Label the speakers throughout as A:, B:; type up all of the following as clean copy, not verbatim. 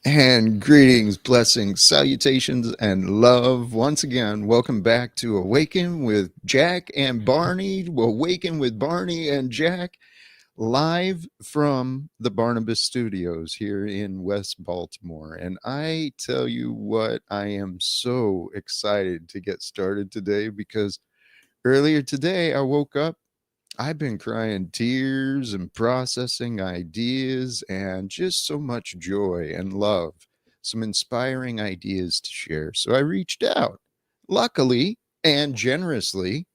A: And greetings, blessings, salutations, and love. Once again, welcome back to Awaken with Jack and Barney. Awaken with Barney and Jack, live from the Barnabas Studios here in West Baltimore. And I tell you what, I am so excited to get started today because earlier today I woke up. I've been crying tears and processing ideas and just so much joy and love, some inspiring ideas to share. So I reached out. Luckily and generously,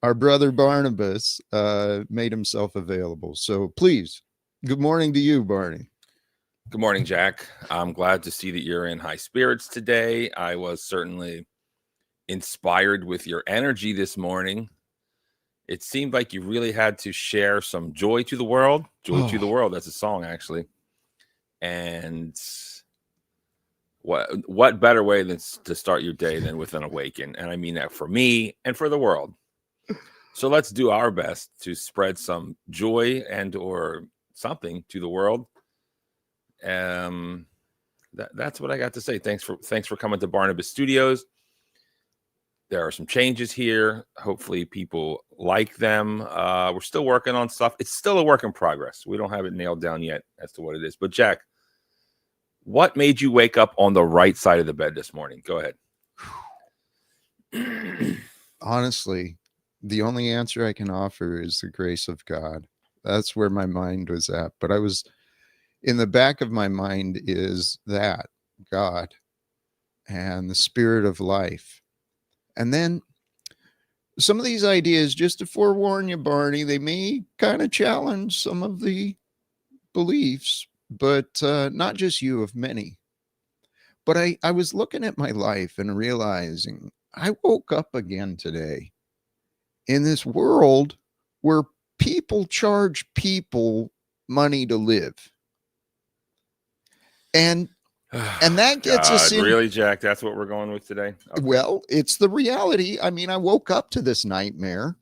A: our brother Barnabas made himself available. So please, good morning to you, Barney.
B: Good morning, Jack. I'm glad to see that you're in high spirits today. I was certainly inspired with your energy this morning. It seemed like you really had to share some joy to the world. Joy to the world. That's a song, actually. And what better way than to start your day than with an awaken? And I mean that for me and for the world. So let's do our best to spread some joy and or something to the world. That's what I got to say. Thanks for coming to Barnabas Studios. There are some changes here. Hopefully people like them. We're still working on stuff. It's still a work in progress. We don't have it nailed down yet as to what it is. But Jack, what made you wake up on the right side of the bed this morning? Go ahead.
A: Honestly, the only answer I can offer is the grace of God. That's where my mind was at. But I was in the back of my mind is that God and the spirit of life. And then some of these ideas, just to forewarn you, Barney, they may kind of challenge some of the beliefs, but not just you, of many. But I was looking at my life and realizing I woke up again today in this world where people charge people money to live. And that gets us in.
B: Really, Jack? That's what we're going with today?
A: Okay. Well, it's the reality. I mean, I woke up to this nightmare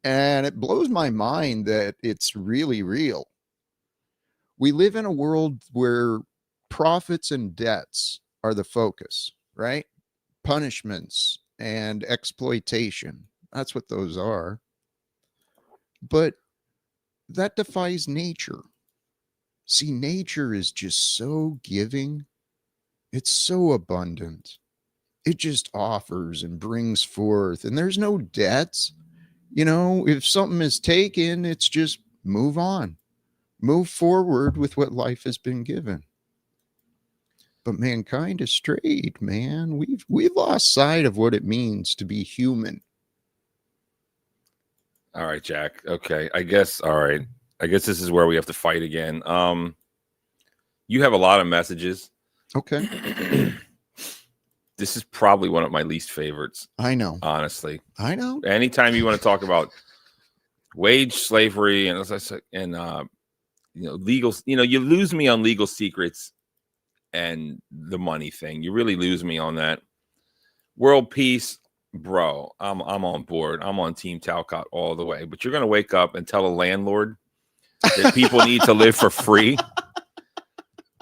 A: and it blows my mind that it's really real. We live in a world where profits and debts are the focus, right? Punishments and exploitation. That's what those are. But that defies nature. See, nature is just so giving. It's so abundant. It just offers and brings forth, and there's no debts. You know, if something is taken, it's just move on, move forward with what life has been given. But mankind has strayed, man. We've lost sight of what it means to be human.
B: All right, Jack. Okay. I guess this is where we have to fight again. You have a lot of messages.
A: Okay.
B: This is probably one of my least favorites.
A: I know.
B: Honestly.
A: I know.
B: Anytime you want to talk about wage slavery and legal, you lose me on legal secrets and the money thing. You really lose me on that. World peace, bro. I'm on board. I'm on Team Talcott all the way. But you're gonna wake up and tell a landlord that people need to live for free.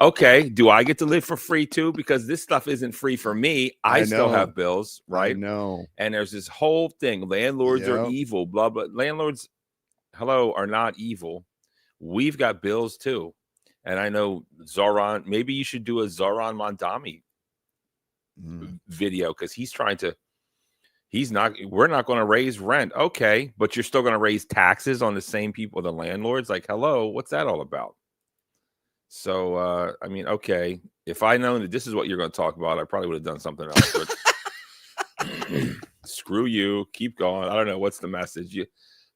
B: Okay, do I get to live for free too? Because this stuff isn't free for me. I still have bills, right?
A: No.
B: And there's this whole thing. Landlords are evil, blah, blah. Landlords, are not evil. We've got bills too. And I know Zoran, maybe you should do a Zoran Mondami video because we're not going to raise rent. Okay, but you're still going to raise taxes on the same people, the landlords. Like, hello, what's that all about? So, I mean, okay, if I known that this is what you're going to talk about, I probably would have done something else. But screw you. Keep going. I don't know. What's the message?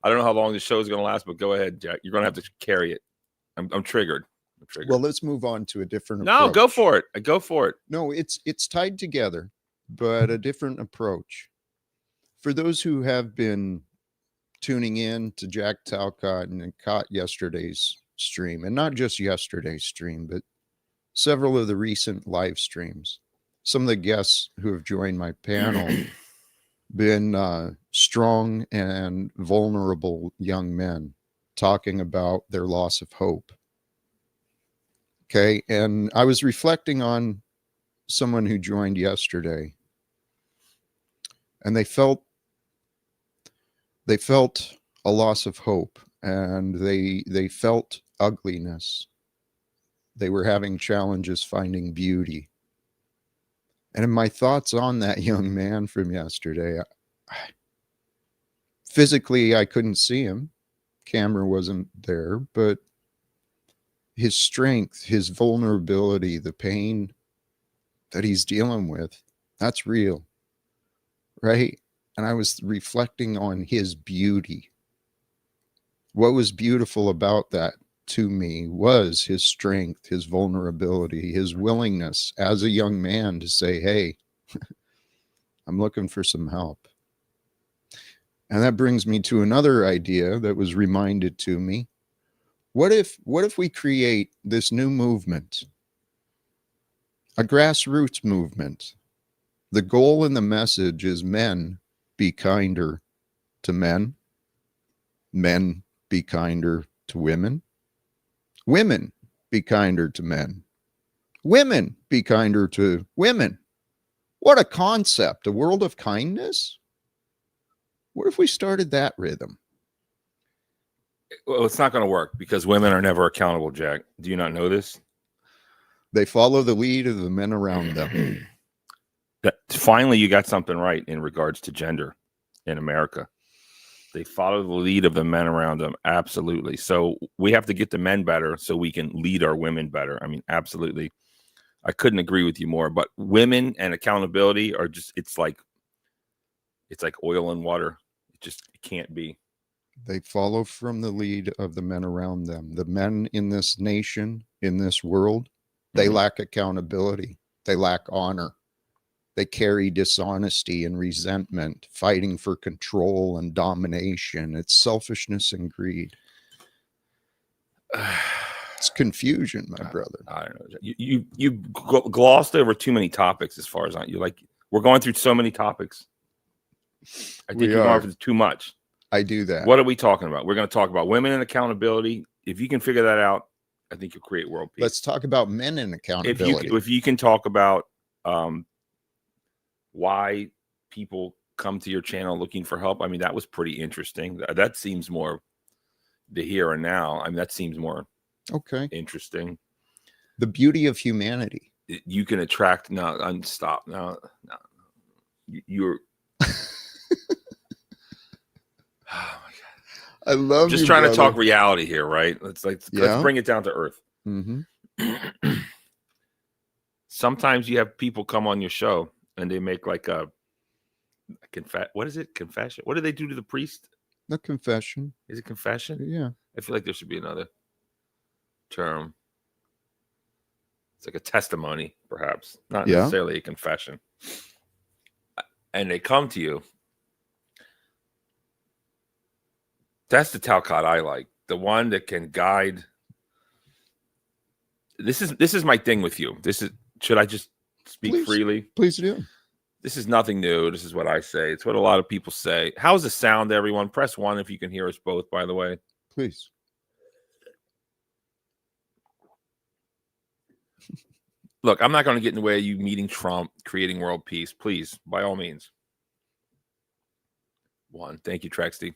B: I don't know how long the show is going to last, but go ahead, Jack. You're going to have to carry it. I'm triggered.
A: Well, let's move on to a different
B: approach. No, go for it. Go for it.
A: No, it's tied together, but a different approach. For those who have been tuning in to Jack Talcott and caught yesterday's stream, and not just yesterday's stream, but several of the recent live streams, some of the guests who have joined my panel been strong and vulnerable young men talking about their loss of hope. Okay. And I was reflecting on someone who joined yesterday, and they felt a loss of hope, and they felt ugliness. They were having challenges finding beauty. And in my thoughts on that young man from yesterday, physically I couldn't see him. Camera wasn't there, but his strength, his vulnerability, the pain that he's dealing with, that's real, right? And I was reflecting on his beauty. What was beautiful about that to me was his strength, his vulnerability, his willingness as a young man to say, hey, I'm looking for some help. And that brings me to another idea that was reminded to me. What if we create this new movement, a grassroots movement? The goal and the message is men be kinder to men, men be kinder to women, women be kinder to men, women be kinder to women. What a concept, a world of kindness. What if we started that rhythm?
B: Well, it's not going to work because women are never accountable, Jack. Do you not know this?
A: They follow the lead of the men around them.
B: Finally, you got something right in regards to gender in America. They follow the lead of the men around them. Absolutely. So we have to get the men better so we can lead our women better. I mean, absolutely. I couldn't agree with you more. But women and accountability are just, it's like oil and water. It can't be.
A: They follow from the lead of the men around them. The men in this nation, in this world, they lack accountability. They lack honor. They carry dishonesty and resentment, fighting for control and domination. It's selfishness and greed. It's confusion, my brother.
B: I don't know. You glossed over too many topics as far as we're going through so many topics. I think you're going for too much.
A: I do that.
B: What are we talking about? We're going to talk about women and accountability. If you can figure that out, I think you'll create world peace.
A: Let's talk about men and accountability.
B: If you can talk about why people come to your channel looking for help, I mean, that was pretty interesting. That seems more the here and now. I mean, that seems more interesting.
A: The beauty of humanity.
B: You can attract. No, stop. No. You're. Oh my God.
A: I love
B: just trying to talk reality here, right? Let's bring it down to earth.
A: Mm-hmm.
B: Sometimes you have people come on your show and they make like a what is it? Confession. What do they do to the priest?
A: The confession.
B: Is it confession?
A: Yeah.
B: I feel like there should be another term. It's like a testimony, perhaps, not necessarily a confession. And they come to you. That's the Talcott I like. The one that can guide. This is my thing with you. Should I just speak freely?
A: Please do.
B: This is nothing new. This is what I say. It's what a lot of people say. How's the sound, everyone? Press 1 if you can hear us both, by the way.
A: Please.
B: Look, I'm not going to get in the way of you meeting Trump, creating world peace. Please, by all means. 1. Thank you, Trexty.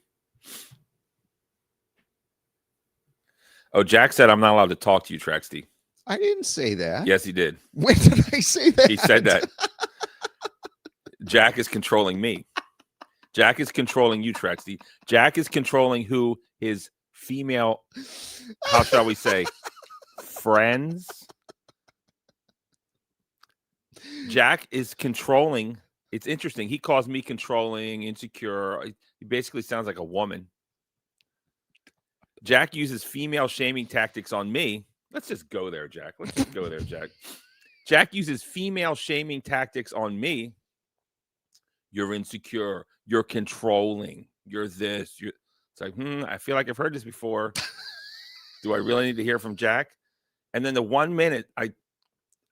B: Oh, Jack said I'm not allowed to talk to you, Trexty.
A: I didn't say that.
B: Yes, he did.
A: When did I say that?
B: He said that. Jack is controlling me. Jack is controlling you, Trexty. Jack is controlling who his female, how shall we say, friends. Jack is controlling. It's interesting. He calls me controlling, insecure. He basically sounds like a woman. Jack uses female shaming tactics on me. Let's just go there, Jack. Let's just go there, Jack. Jack uses female shaming tactics on me. You're insecure. You're controlling. You're this. It's like, I feel like I've heard this before. Do I really need to hear from Jack? And then the 1 minute I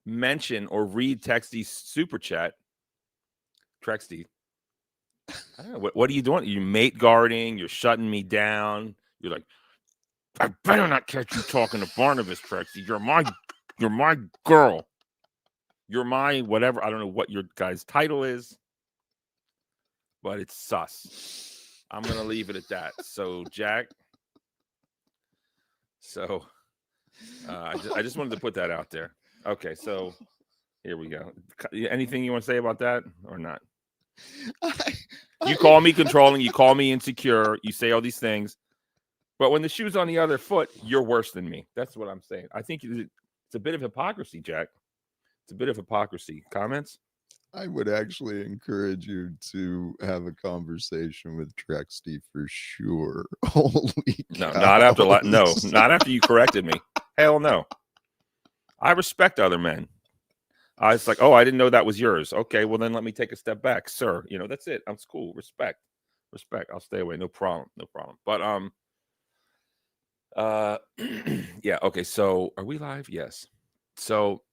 B: mention or read Texty's super chat, Trexty, I don't know, what are you doing? You're mate guarding. You're shutting me down. You're like, I better not catch you talking to Barnabas, Trexty. You're my You're my girl. You're my whatever. I don't know what your guy's title is, but it's sus. I'm gonna leave it at that. So, Jack. So, I just wanted to put that out there. Okay, so here we go. Anything you want to say about that or not? You call me controlling. You call me insecure. You say all these things, but when the shoe's on the other foot, you're worse than me. That's what I'm saying. I think it's a bit of hypocrisy, Jack. It's a bit of hypocrisy. Comments?
A: I would actually encourage you to have a conversation with Trexty for sure. Holy
B: no,
A: cows.
B: not after you corrected me. Hell no. I respect other men. I was like, oh, I didn't know that was yours. Okay, well then let me take a step back, sir. You know, that's it. I'm cool. Respect. I'll stay away. No problem. But yeah. Okay. So are we live? Yes. So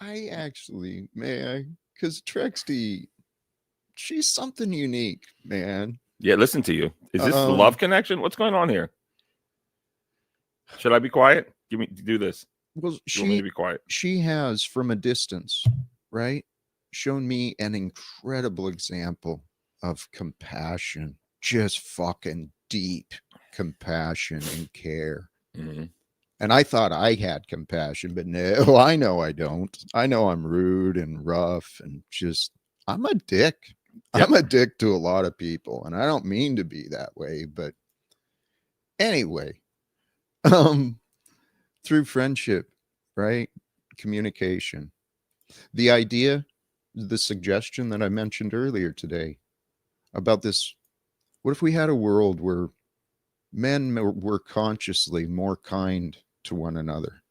A: I actually, may I? Because Trexty, she's something unique, man.
B: yeah, listen to you. Is this the love connection? What's going on here? Should I be quiet? Do this.
A: Well,
B: You want me to be quiet?
A: She has, from a distance, right, shown me an incredible example of compassion, just fucking deep compassion and care.
B: Mm-hmm.
A: And I thought I had compassion, but no, I know I don't. I know I'm rude and rough and just, I'm a dick. Yep. I'm a dick to a lot of people, and I don't mean to be that way, but anyway, through friendship, right? Communication. The idea, the suggestion that I mentioned earlier today about this, what if we had a world where men were consciously more kind to one another,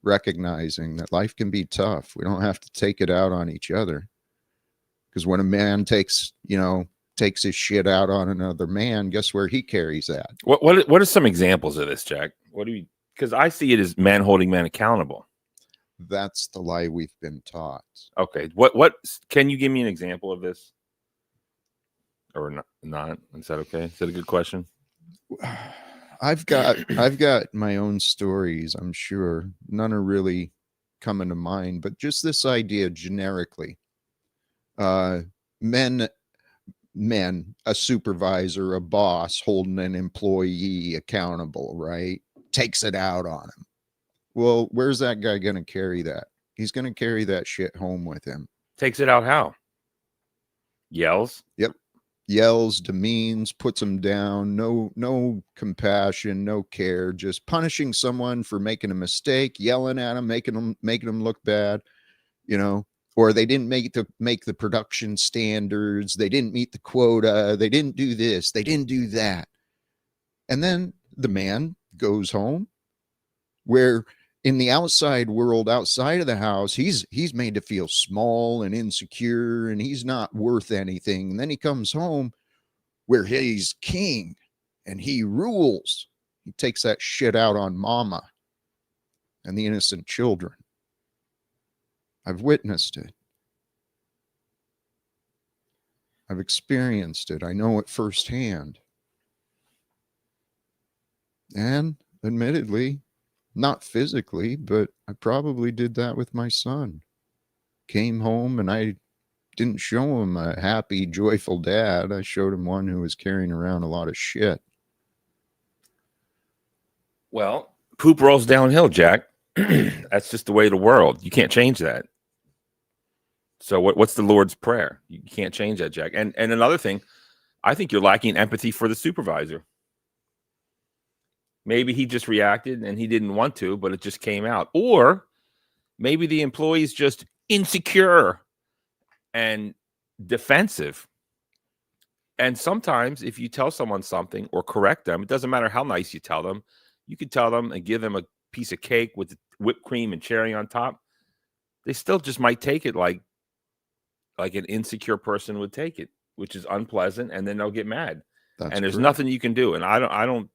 A: recognizing that life can be tough. We don't have to take it out on each other. Because when a man takes his shit out on another man, guess where he carries that?
B: What are some examples of this, Jack? What do you, because I see it as man holding man accountable.
A: That's the lie we've been taught.
B: Okay. What can you give me an example of this? Or not? Is that okay? Is that a good question?
A: I've got my own stories, I'm sure. None are really coming to mind, but just this idea generically. Men, a supervisor, a boss holding an employee accountable, right? Takes it out on him. Well, where's that guy going to carry that? He's going to carry that shit home with him.
B: Takes it out how? Yells?
A: Yep. Yells, demeans, puts him down. No compassion, no care. Just punishing someone for making a mistake, yelling at him, making them look bad, or they didn't make the production standards. They didn't meet the quota. They didn't do this. They didn't do that. And then the man goes home where in the outside world, outside of the house, he's made to feel small and insecure and he's not worth anything. And then he comes home where he's king and he rules. He takes that shit out on mama and the innocent children. I've witnessed it. I've experienced it. I know it firsthand. And admittedly, not physically, but I probably did that with my son. Came home and I didn't show him a happy, joyful dad. I showed him one who was carrying around a lot of shit.
B: Well, poop rolls downhill, Jack. That's just the way of the world. You can't change that. So what's the Lord's Prayer? You can't change that, Jack. And another thing, I think you're lacking empathy for the supervisor. Maybe he just reacted and he didn't want to, but it just came out. Or maybe the employee's just insecure and defensive. And sometimes if you tell someone something or correct them, it doesn't matter how nice you tell them. You could tell them and give them a piece of cake with whipped cream and cherry on top. They still just might take it like an insecure person would take it, which is unpleasant, and then they'll get mad.
A: That's
B: and there's
A: correct.
B: Nothing you can do. And I don't.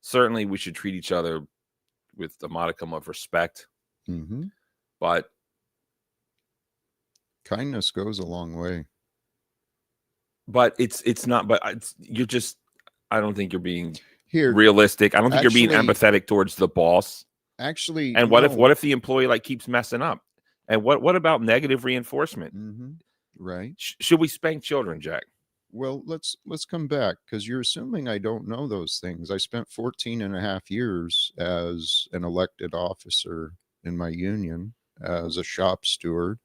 B: Certainly, we should treat each other with a modicum of respect.
A: Mm-hmm.
B: But
A: kindness goes a long way.
B: But it's not. But you're just. I don't think you're being
A: here
B: realistic. I don't think you're being empathetic towards the boss.
A: Actually,
B: And
A: no.
B: what if the employee like keeps messing up? And what about negative reinforcement?
A: Right.
B: Should we spank children, Jack?
A: Well, let's come back, because you're assuming I don't know those things. I spent 14 and a half years as an elected officer in my union, as a shop steward,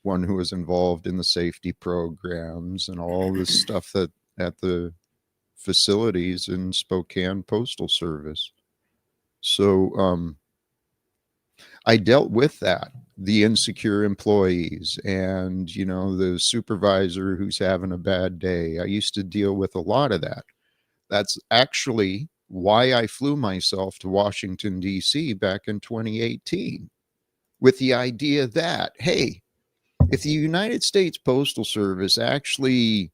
A: one who was involved in the safety programs and all this stuff that at the facilities in Spokane Postal Service. So I dealt with that, the insecure employees, and the supervisor who's having a bad day. I used to deal with a lot of that. That's actually why I flew myself to Washington, D.C. back in 2018, with the idea that, hey, if the United States Postal Service actually,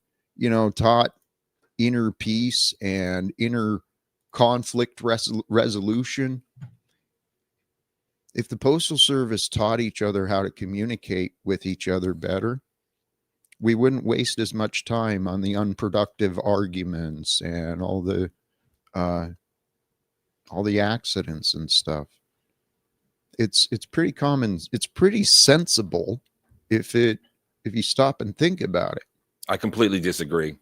A: taught inner peace and inner conflict resolution, if the Postal Service taught each other how to communicate with each other better, we wouldn't waste as much time on the unproductive arguments and all the accidents and stuff. It's pretty common. It's pretty sensible if you stop and think about it.
B: I completely disagree.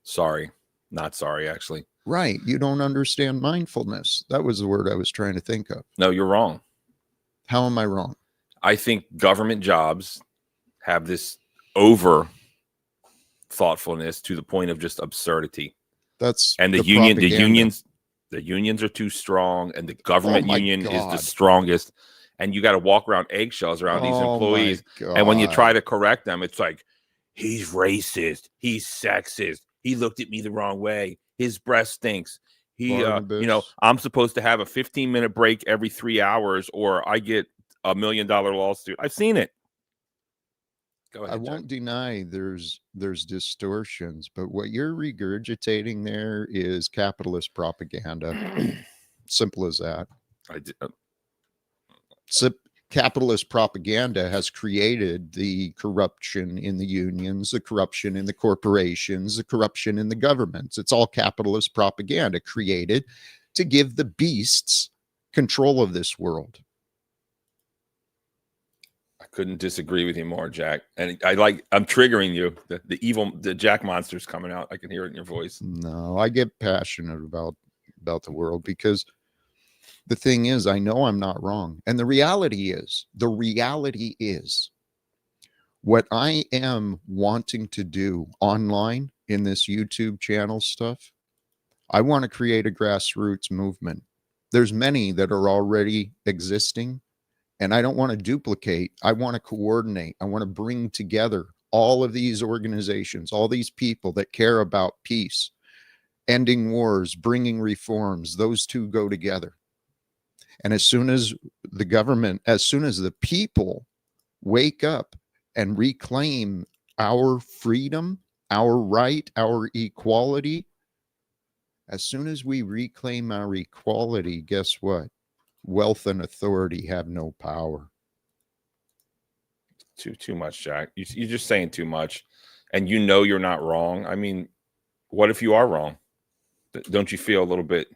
B: Sorry. Not sorry, actually.
A: Right. You don't understand mindfulness. That was the word I was trying to think of.
B: No, you're wrong.
A: How am I wrong?
B: I think government jobs have this over thoughtfulness to the point of just absurdity.
A: And
B: the unions are too strong, and the government union is the strongest. And you got to walk around eggshells around these employees. And when you try to correct them, it's like, he's racist, he's sexist, he looked at me the wrong way, his breath stinks. I'm supposed to have a 15-minute break every 3 hours, or I get $1 million lawsuit. I've seen it. Go ahead,
A: I won't deny there's distortions, but what you're regurgitating there is capitalist propaganda. Simple as that. Capitalist propaganda has created the corruption in the unions, the corruption in the corporations, the corruption in the governments. It's all capitalist propaganda created to give the beasts control of this world.
B: I couldn't disagree with you more, Jack. And I'm triggering you. The Jack monster's coming out. I can hear it in your voice.
A: No, I get passionate about the world, because the thing is, I know I'm not wrong. And the reality is, what I am wanting to do online in this YouTube channel stuff, I want to create a grassroots movement. There's many that are already existing, and I don't want to duplicate. I want to coordinate. I want to bring together all of these organizations, all these people that care about peace, ending wars, bringing reforms. Those two go together. And as soon as the people wake up and reclaim our freedom, our right, our equality, as soon as we reclaim our equality, guess what? Wealth and authority have no power.
B: Too much, Jack. You're just saying too much, and you're not wrong. I mean, what if you are wrong? Don't you feel a little bit?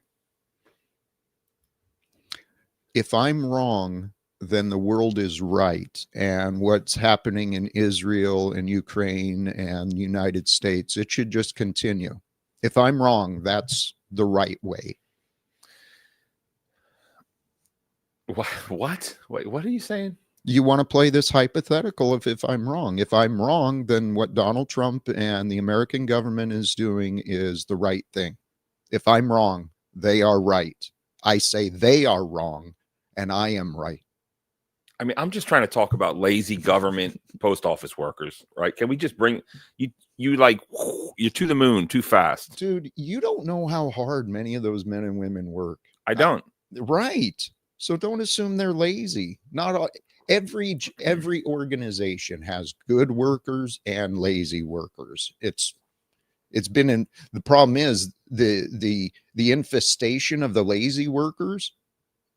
A: If I'm wrong, then the world is right. And what's happening in Israel and Ukraine and the United States, it should just continue. If I'm wrong, that's the right way.
B: What? Wait, what are you saying?
A: You want to play this hypothetical of if I'm wrong. If I'm wrong, then what Donald Trump and the American government is doing is the right thing. If I'm wrong, they are right. I say they are wrong, and I am right.
B: I mean, I'm just trying to talk about lazy government post office workers, right? Can we just bring you're to the moon too fast.
A: Dude, you don't know how hard many of those men and women work.
B: I don't.
A: Right. So don't assume they're lazy. Not all, every organization has good workers and lazy workers. It's been in, the problem is the infestation of the lazy workers.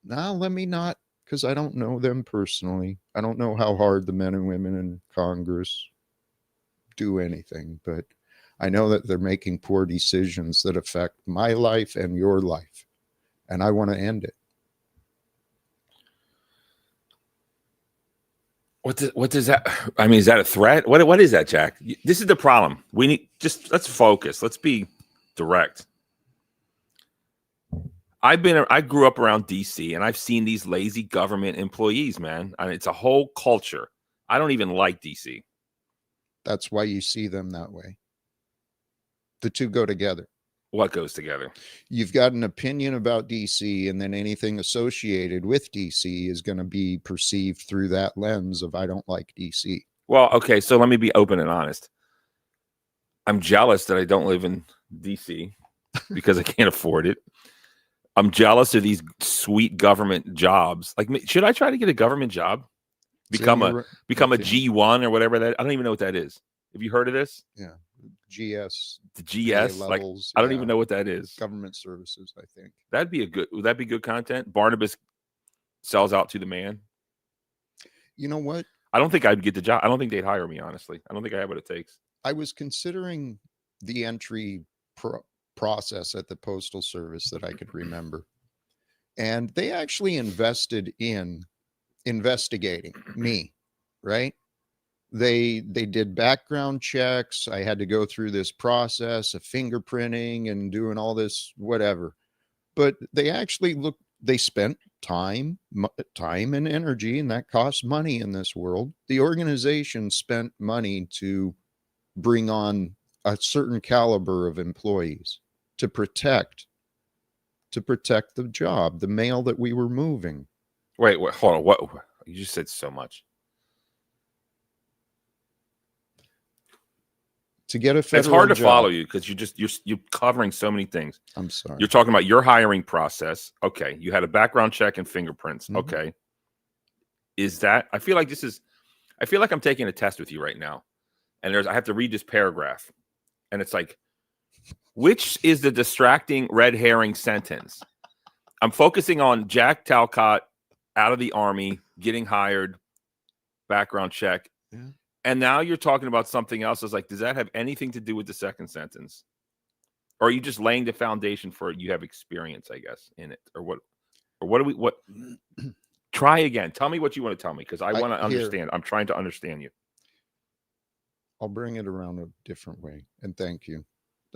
A: Now, let me not, because I don't know them personally. I don't know how hard the men and women in Congress do anything, but I know that they're making poor decisions that affect my life and your life, and I want to end it.
B: What does that? I mean, is that a threat? What is that, Jack? This is the problem. We need let's focus. Let's be direct. I grew up around DC, and I've seen these lazy government employees, man. I mean, it's a whole culture. I don't even like DC.
A: That's why you see them that way. The two go together.
B: What goes together?
A: You've got an opinion about DC, and then anything associated with DC is going to be perceived through that lens of I don't like DC.
B: Well, okay, so let me be open and honest. I'm jealous that I don't live in DC because I can't afford it. I'm jealous of these sweet government jobs. Like, should I try to get a government job? Become a G1 or whatever that. I don't even know what that is. Have you heard of this?
A: Yeah. GS.
B: The GS levels, like I don't even know what that is.
A: Government services, I think.
B: Would that be good content? Barnabas sells out to the man.
A: You know what?
B: I don't think I'd get the job. I don't think they'd hire me, honestly. I don't think I have what it takes.
A: I was considering the entry process at the Postal Service that I could remember. And they actually invested in investigating me, right? They did background checks. I had to go through this process of fingerprinting and doing all this whatever. But they actually they spent time and energy, and that costs money in this world. The organization spent money to bring on a certain caliber of employees to protect the job, the mail that we were moving.
B: Wait, hold on. What you just said so much.
A: To get a federal
B: It's hard to
A: job.
B: follow you because you're covering so many things.
A: I'm sorry.
B: You're talking about your hiring process. Okay. You had a background check and fingerprints. Mm-hmm. Okay. Is that I feel like I'm taking a test with you right now. And I have to read this paragraph. And it's like, which is the distracting red herring sentence? I'm focusing on Jack Talcott out of the Army, getting hired, background check. Yeah. And now you're talking about something else. It's like, does that have anything to do with the second sentence? Or are you just laying the foundation for it? You have experience, I guess, in it? Or what? Try again. Tell me what you want to tell me, because I want to understand. I'm trying to understand you.
A: I'll bring it around a different way. And thank you.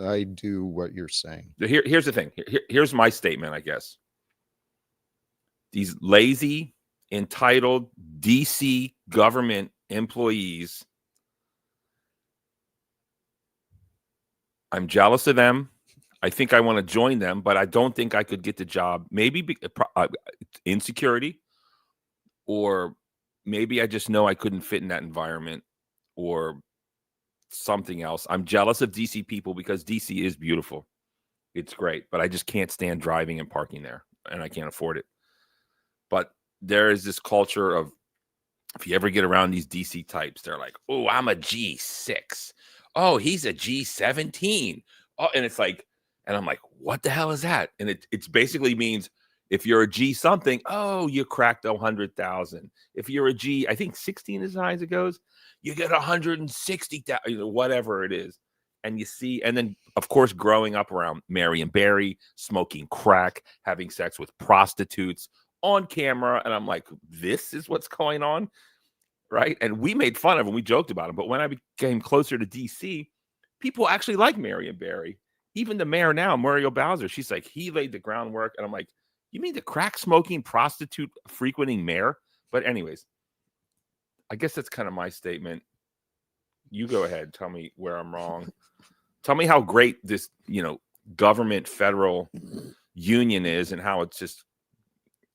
A: I do what you're saying.
B: Here's the thing. Here's my statement, I guess. These lazy, entitled DC government employees, I'm jealous of them. I think I want to join them, but I don't think I could get the job. Maybe insecurity, or maybe I just know I couldn't fit in that environment, or something else. I'm jealous of DC people because DC is beautiful. It's great, but I just can't stand driving and parking there, and I can't afford it. But there is this culture of, if you ever get around these DC types, they're like, oh, I'm a G6. Oh, he's a G17. Oh, and it's like, and I'm like, what the hell is that? And it basically means if you're a G something, oh, you cracked 100,000. If you're a G, I think 16 is as high as it goes, you get 160,000, whatever it is. And you see, and then of course, growing up around Marion Barry, smoking crack, having sex with prostitutes on camera, and I'm like, this is what's going on, right? And we made fun of him, we joked about him, but when I became closer to DC, people actually like Marion Barry. Even the mayor now, Muriel Bowser, she's like, he laid the groundwork, and I'm like, you mean the crack smoking, prostitute frequenting mayor? But anyways, I guess that's kind of my statement. You go ahead, tell me where I'm wrong. Tell me how great this, government federal union is, and how it's just,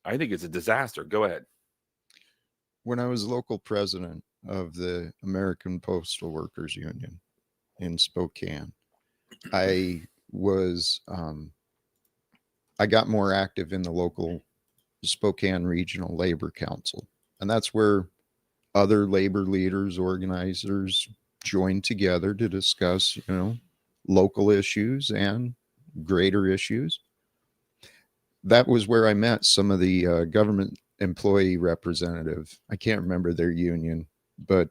B: I think it's a disaster. Go ahead.
A: When I was local president of the American Postal Workers Union in Spokane, I got more active in the local Spokane Regional Labor Council. And that's where other labor leaders, organizers joined together to discuss, local issues and greater issues. That was where I met some of the government employee representative. I can't remember their union, but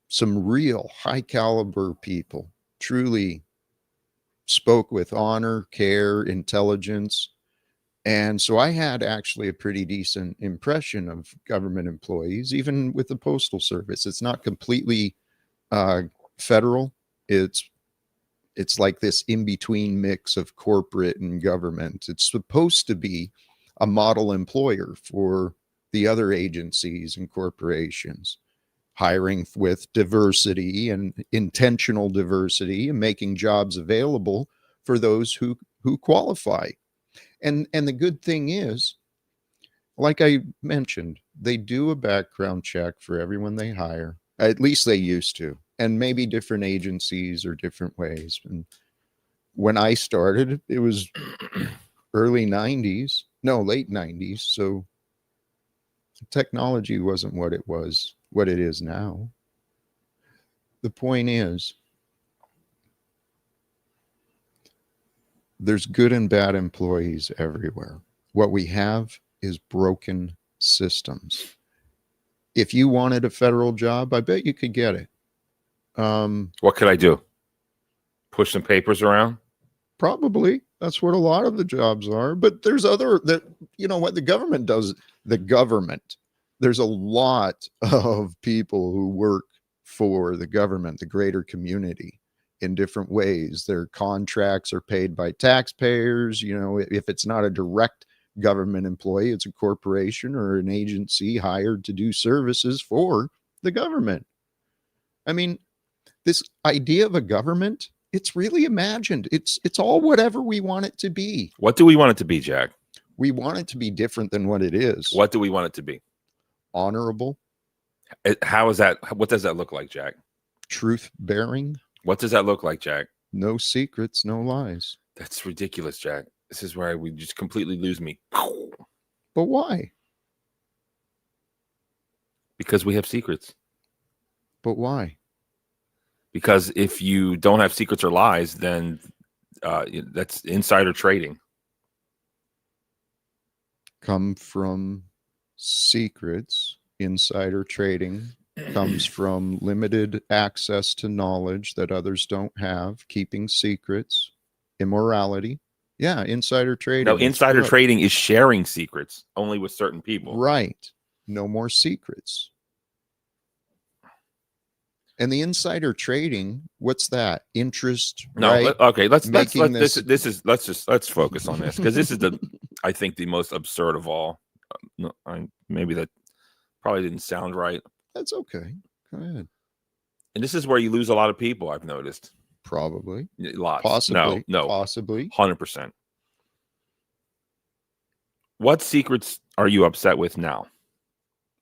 A: some real high caliber people, truly spoke with honor, care, intelligence, And so I had actually a pretty decent impression of government employees, even with the Postal Service. It's not completely federal. It's like this in-between mix of corporate and government. It's supposed to be a model employer for the other agencies and corporations, hiring with diversity and intentional diversity and making jobs available for those who qualify. And the good thing is, like I mentioned, they do a background check for everyone they hire. At least they used to. And maybe different agencies or different ways. And when I started, it was early 90s. No, late 90s. So technology wasn't what it is now. The point is, there's good and bad employees everywhere. What we have is broken systems. If you wanted a federal job, I bet you could get it.
B: What could I do? Push some papers around?
A: Probably. That's what a lot of the jobs are. But there's other that, you know what the government does. The government, there's a lot of people who work for the government, the greater community, in different ways. Their contracts are paid by taxpayers. You know, if it's not a direct government employee, it's a corporation or an agency hired to do services for the government. I mean, this idea of a government, it's really imagined. It's all whatever we want it to be.
B: What do we want it to be, Jack?
A: We want it to be different than what it is.
B: What do we want it to be?
A: Honorable.
B: How is that? What does that look like, Jack?
A: Truth bearing.
B: What does that look like, Jack?
A: No secrets, no lies.
B: That's ridiculous, Jack. This is where we just completely lose me.
A: But why?
B: Because we have secrets.
A: But why?
B: Because if you don't have secrets or lies, then that's insider trading.
A: Come from secrets. Insider trading comes from limited access to knowledge that others don't have, keeping secrets, immorality. Yeah, insider trading.
B: No, insider trading is sharing secrets only with certain people.
A: Right. No more secrets. And the insider trading, what's that? Interest?
B: No,
A: right?
B: Okay. Let's
A: focus on this
B: because this is I think the most absurd of all. Maybe that probably didn't sound right.
A: That's okay. Go ahead.
B: And this is where you lose a lot of people, I've noticed.
A: Probably.
B: Lots.
A: Possibly.
B: No.
A: Possibly.
B: 100%. What secrets are you upset with now?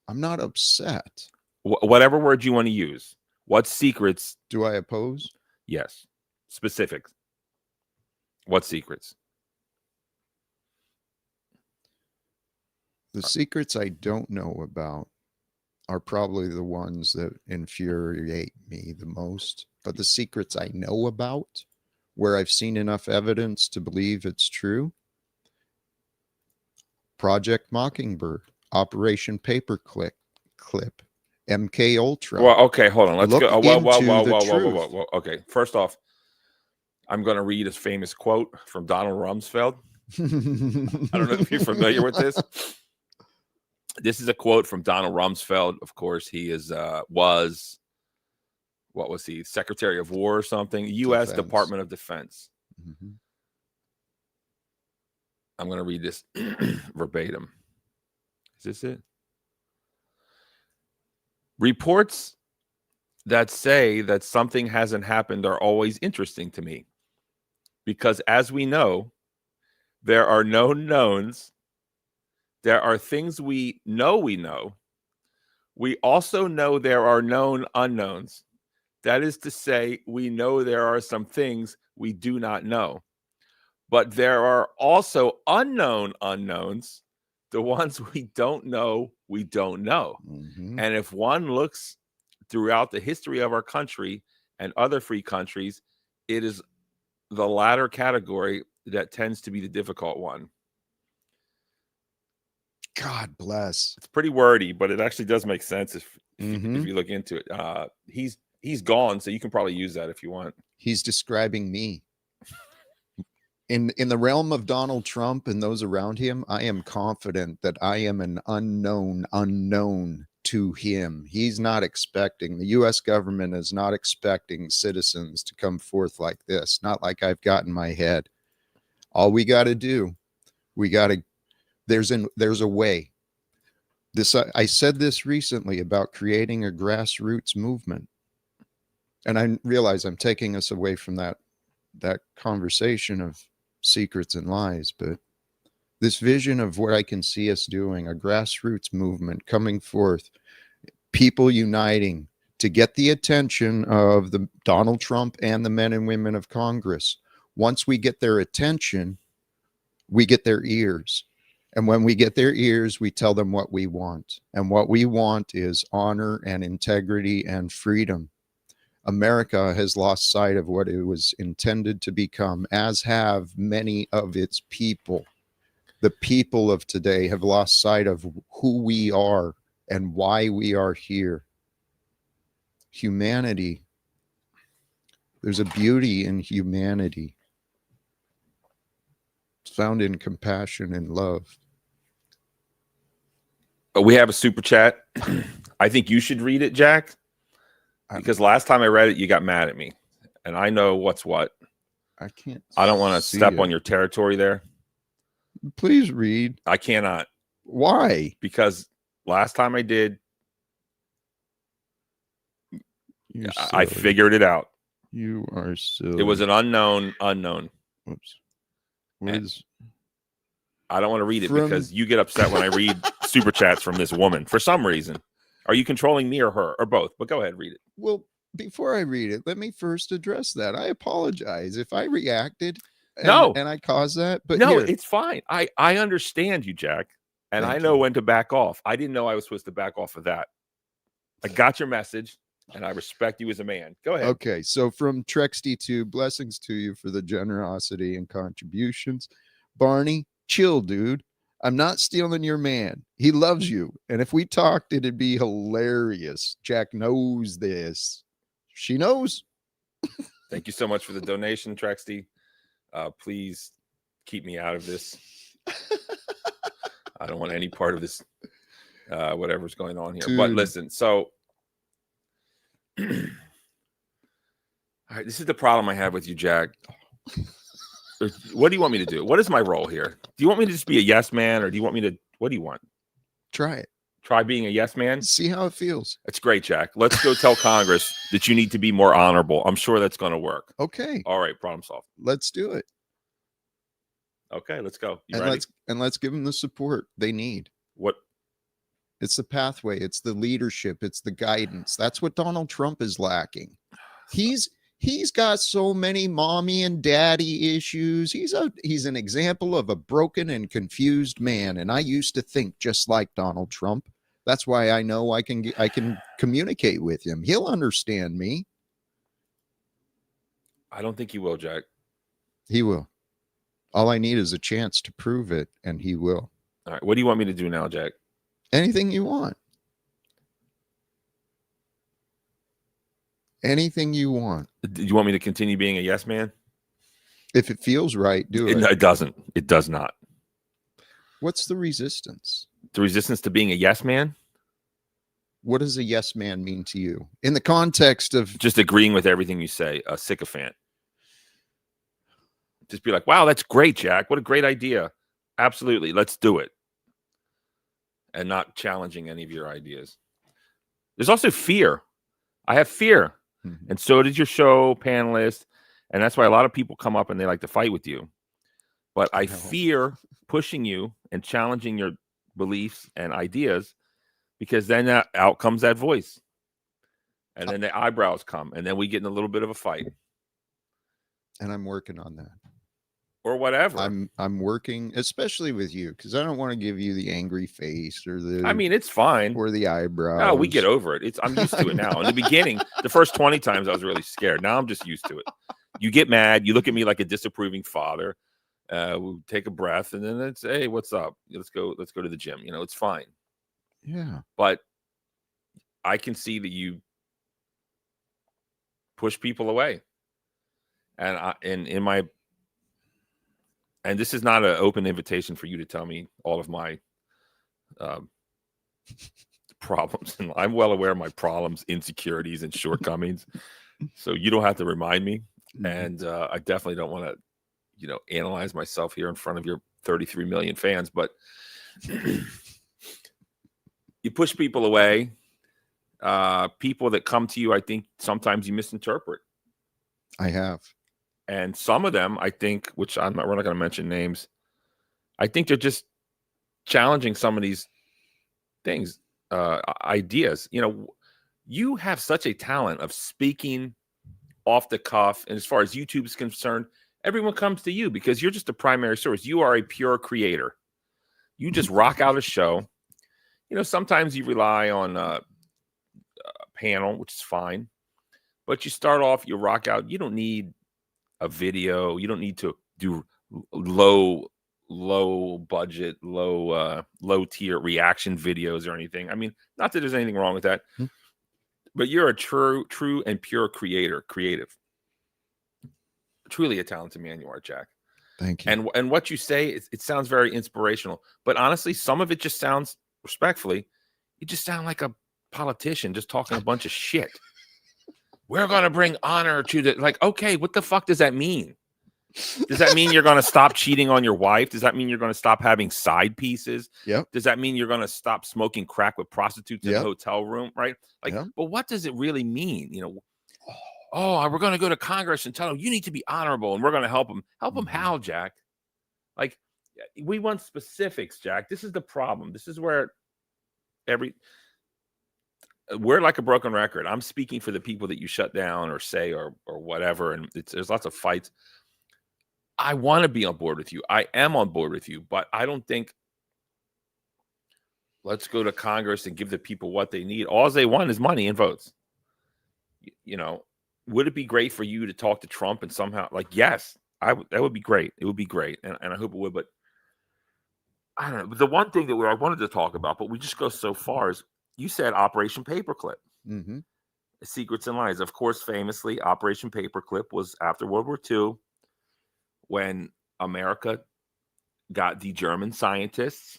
A: I'm not upset.
B: Whatever word you want to use. What secrets
A: do I oppose?
B: Yes. Specifics. What secrets?
A: The secrets I don't know about are probably the ones that infuriate me the most. But the secrets I know about, where I've seen enough evidence to believe it's true, Project Mockingbird, Operation Paperclip, MK Ultra.
B: Well, okay, hold on. Let's go.
A: Whoa.
B: Okay, first off, I'm going to read a famous quote from Donald Rumsfeld. I don't know if you're familiar with this. This is a quote from Donald Rumsfeld. Of course, he was Secretary of War or something? U.S. Department of Defense.
A: Mm-hmm.
B: I'm going to read this verbatim. Is this it? Reports that say that something hasn't happened are always interesting to me because, as we know, there are known knowns. There are things we know we know. We also know there are known unknowns. That is to say, we know there are some things we do not know. But there are also unknown unknowns, the ones we don't know, we don't know.
A: Mm-hmm.
B: And if one looks throughout the history of our country and other free countries, it is the latter category that tends to be the difficult one.
A: God bless.
B: It's pretty wordy, but it actually does make sense if you look into it. He's gone, so you can probably use that if you want.
A: He's describing me. in the realm of Donald Trump and those around him, I am confident that I am an unknown to him. He's not expecting, the US government is not expecting citizens to come forth like this, not like I've got in my head. All we got to do, we got to, there's a way. This, I said this recently about creating a grassroots movement. And I realize I'm taking us away from that conversation of secrets and lies, but this vision of what I can see us doing, a grassroots movement coming forth, people uniting to get the attention of the Donald Trump and the men and women of Congress. Once we get their attention, we get their ears. And when we get their ears, we tell them what we want. And what we want is honor and integrity and freedom. America has lost sight of what it was intended to become, as have many of its people. The people of today have lost sight of who we are and why we are here. Humanity. There's a beauty in humanity. It's found in compassion and love.
B: We have a super chat. I think you should read it, Jack. Because last time I read it, you got mad at me. And I know what's what.
A: I can't.
B: I don't want to step on your territory there.
A: Please read.
B: I cannot.
A: Why?
B: Because last time I did, I figured it out.
A: You are silly.
B: It was an unknown.
A: Whoops. What is...
B: I don't want to read it because you get upset when I read super chats from this woman for some reason. Are you controlling me or her or both? But go ahead, read it.
A: Well, before I read it, let me first address that. I apologize if I reacted and I caused that. But
B: no, it's fine. I understand you, Jack. And I know when to back off. I didn't know I was supposed to back off of that. I got your message and I respect you as a man. Go ahead.
A: Okay. So from Trexty2, blessings to you for the generosity and contributions. Barney, chill, dude. I'm not stealing your man. He loves you. And if we talked, it'd be hilarious. Jack knows this. She knows.
B: Thank you so much for the donation, Trexty. Please keep me out of this. I don't want any part of this, whatever's going on here. Dude. But listen, so all right, this is the problem I have with you, Jack. What do you want me to do? What is my role here? Do you want me to just be a yes man, or do you want me to? What do you want?
A: Try it.
B: Try being a yes man.
A: See how it feels.
B: That's great, Jack. Let's go tell Congress that you need to be more honorable. I'm sure that's going to work.
A: Okay.
B: All right. Problem solved.
A: Let's do it.
B: Okay. Let's go. You
A: ready?
B: Let's
A: give them the support they need.
B: What?
A: It's the pathway. It's the leadership. It's the guidance. That's what Donald Trump is lacking. He's got so many mommy and daddy issues. He's an example of a broken and confused man. And I used to think just like Donald Trump. That's why I know I can communicate with him. He'll understand me.
B: I don't think he will, Jack.
A: He will. All I need is a chance to prove it, and he will.
B: All right. What do you want me to do now, Jack?
A: Anything you want. Anything you want.
B: Do you want me to continue being a yes man?
A: If it feels right, do it.
B: It doesn't. It does not.
A: What's the resistance?
B: The resistance to being a yes man?
A: What does a yes man mean to you? In the context of
B: just agreeing with everything you say, a sycophant. Just be like, wow, that's great, Jack. What a great idea. Absolutely. Let's do it. And not challenging any of your ideas. There's also fear. I have fear. Mm-hmm. And so did your show panelist. And that's why a lot of people come up and they like to fight with you. But I fear pushing you and challenging your beliefs and ideas, because then out comes that voice. And then the eyebrows come. And then we get in a little bit of a fight.
A: And I'm working on that.
B: Or whatever.
A: I'm working, especially with you, because I don't want to give you the angry face or the.
B: I mean, it's fine.
A: Or the eyebrows.
B: No, we get over it. I'm used to it now. In the beginning, the first 20 times I was really scared. Now I'm just used to it. You get mad. You look at me like a disapproving father. We'll take a breath, and then it's, hey, what's up? Let's go to the gym. It's fine.
A: Yeah.
B: But I can see that you push people away, and in my and this is not an open invitation for you to tell me all of my problems, and I'm well aware of my problems, insecurities, and shortcomings. So you don't have to remind me. And I definitely don't want to, analyze myself here in front of your 33 million fans. But you push people away. People that come to you, I think sometimes you misinterpret.
A: I have.
B: And some of them, I think, which we're not going to mention names, I think they're just challenging some of these things, ideas. You have such a talent of speaking off the cuff. And as far as YouTube is concerned, everyone comes to you because you're just a primary source. You are a pure creator. You just rock out a show. Sometimes you rely on a panel, which is fine. But you start off, you rock out. You don't need a video. You don't need to do low budget, low tier reaction videos or anything. I mean, not that there's anything wrong with that, but you're a true and pure creative. Truly a talented man you are, Jack.
A: Thank you.
B: And what you say, it sounds very inspirational. But honestly, some of it just sounds, respectfully, you just sound like a politician just talking a bunch of shit. We're going to bring honor to the, okay, what the fuck does that mean? Does that mean you're going to stop cheating on your wife? Does that mean you're going to stop having side pieces?
A: Yep.
B: Does that mean you're going to stop smoking crack with prostitutes in a hotel room? Right? But what does it really mean? We're going to go to Congress and tell them you need to be honorable and we're going to help them. Help them how, Jack? We want specifics, Jack. This is the problem. This is where we're like a broken record. I'm speaking for the people that you shut down or say or whatever. And there's lots of fights. I want to be on board with you. I am on board with you, but I don't think let's go to Congress and give the people what they need. All they want is money and votes. Would it be great for you to talk to Trump and somehow yes, that would be great. It would be great. And I hope it would, but I don't know. But the one thing that I wanted to talk about, but we just go so far, is you said Operation Paperclip.
A: Mm-hmm.
B: Secrets and Lies. Of course, famously, Operation Paperclip was after World War II when America got the German scientists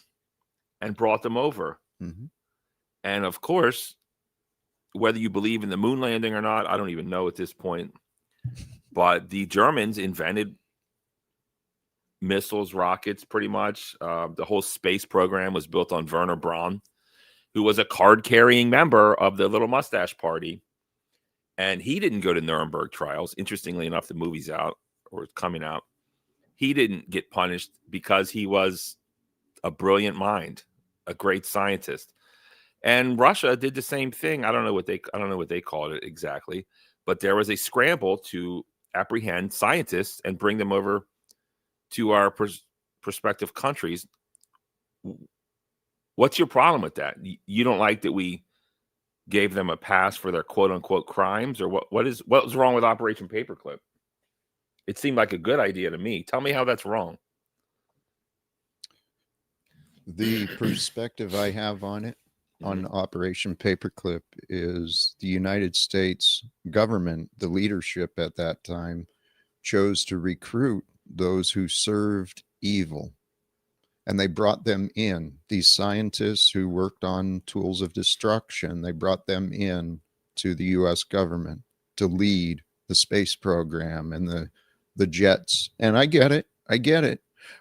B: and brought them over.
A: Mm-hmm.
B: And of course, whether you believe in the moon landing or not, I don't even know at this point. But the Germans invented missiles, rockets, pretty much. The whole space program was built on Werner Braun, who was a card-carrying member of the Little Mustache Party. And he didn't go to Nuremberg trials. Interestingly enough, the movie's out or it's coming out. He didn't get punished because he was a brilliant mind, a great scientist. And Russia did the same thing. I don't know what they called it exactly, but there was a scramble to apprehend scientists and bring them over to our prospective countries. What's your problem with that? You don't like that we gave them a pass for their quote unquote crimes, or what was wrong with Operation Paperclip? It seemed like a good idea to me. Tell me how that's wrong.
A: The perspective I have on it, on Operation Paperclip, is the United States government, the leadership at that time, chose to recruit those who served evil. And they brought them in, these scientists who worked on tools of destruction, they brought them in to the U.S. government to lead the space program and the jets. And I get it.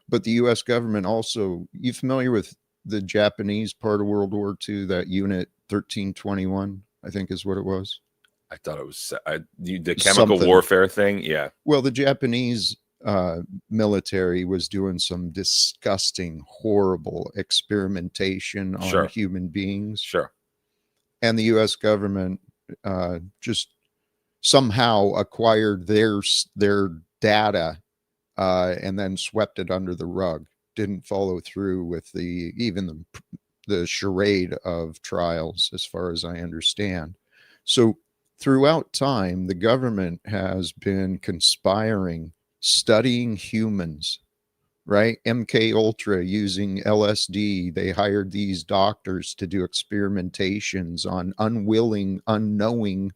A: But the U.S. government also, you familiar with the Japanese part of World War II, that Unit 1321, I think is what it was?
B: I thought it was the chemical warfare thing. Yeah.
A: Well, the Japanese military was doing some disgusting, horrible experimentation on human beings.
B: Sure.
A: And the U.S. government just somehow acquired their data and then swept it under the rug. Didn't follow through with even the charade of trials, as far as I understand. So throughout time, the government has been conspiring, studying humans, right? MK Ultra using LSD. They hired these doctors to do experimentations on unwilling, unknowing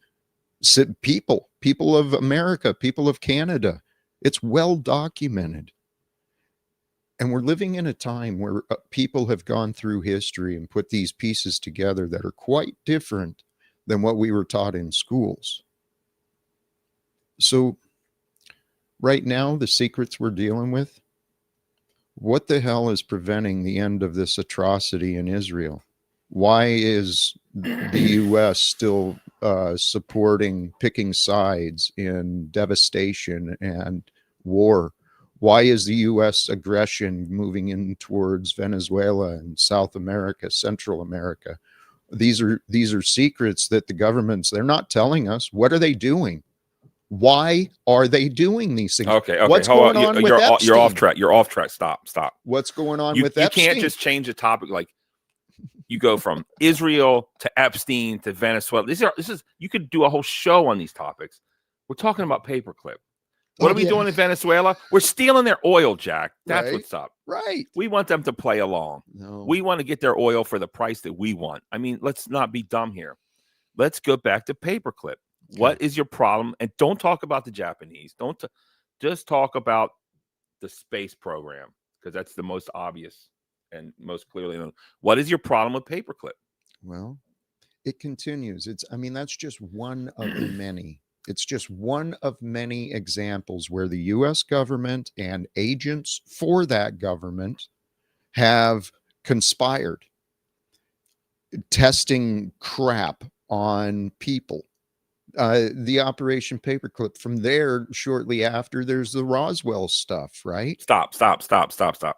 A: people of America, people of Canada. It's well documented. And we're living in a time where people have gone through history and put these pieces together that are quite different than what we were taught in schools. So right now, the secrets we're dealing with, what the hell is preventing the end of this atrocity in Israel? Why is the U.S. still supporting picking sides in devastation and war? Why is the U.S. aggression moving in towards Venezuela and South America, Central America? These are secrets that the governments, they're not telling us. What are they doing? Why are they doing these things?
B: Okay.
A: What's
B: Hold
A: going
B: on.
A: on with Epstein?
B: You're off track. You're off track. Stop.
A: What's going on
B: You
A: with
B: you
A: Epstein?
B: can't just change the topic. Like, you go from Israel to Epstein to Venezuela. You could do a whole show on these topics. We're talking about paperclip. What are we doing in Venezuela? We're stealing their oil, Jack. That's
A: Right.
B: what's up.
A: Right.
B: We want them to play along.
A: No.
B: We want to get their oil for the price that we want. I mean, let's not be dumb here. Let's go back to paperclip.
A: Okay.
B: What is your problem? And don't talk about the Japanese. Just talk about the space program, because that's the most obvious and most clearly known. What is your problem with paperclip?
A: Well, it continues. That's just one of the many. It's just one of many examples where the U.S. government and agents for that government have conspired, testing crap on people. The Operation Paperclip. From there, shortly after, there's the Roswell stuff, right?
B: Stop.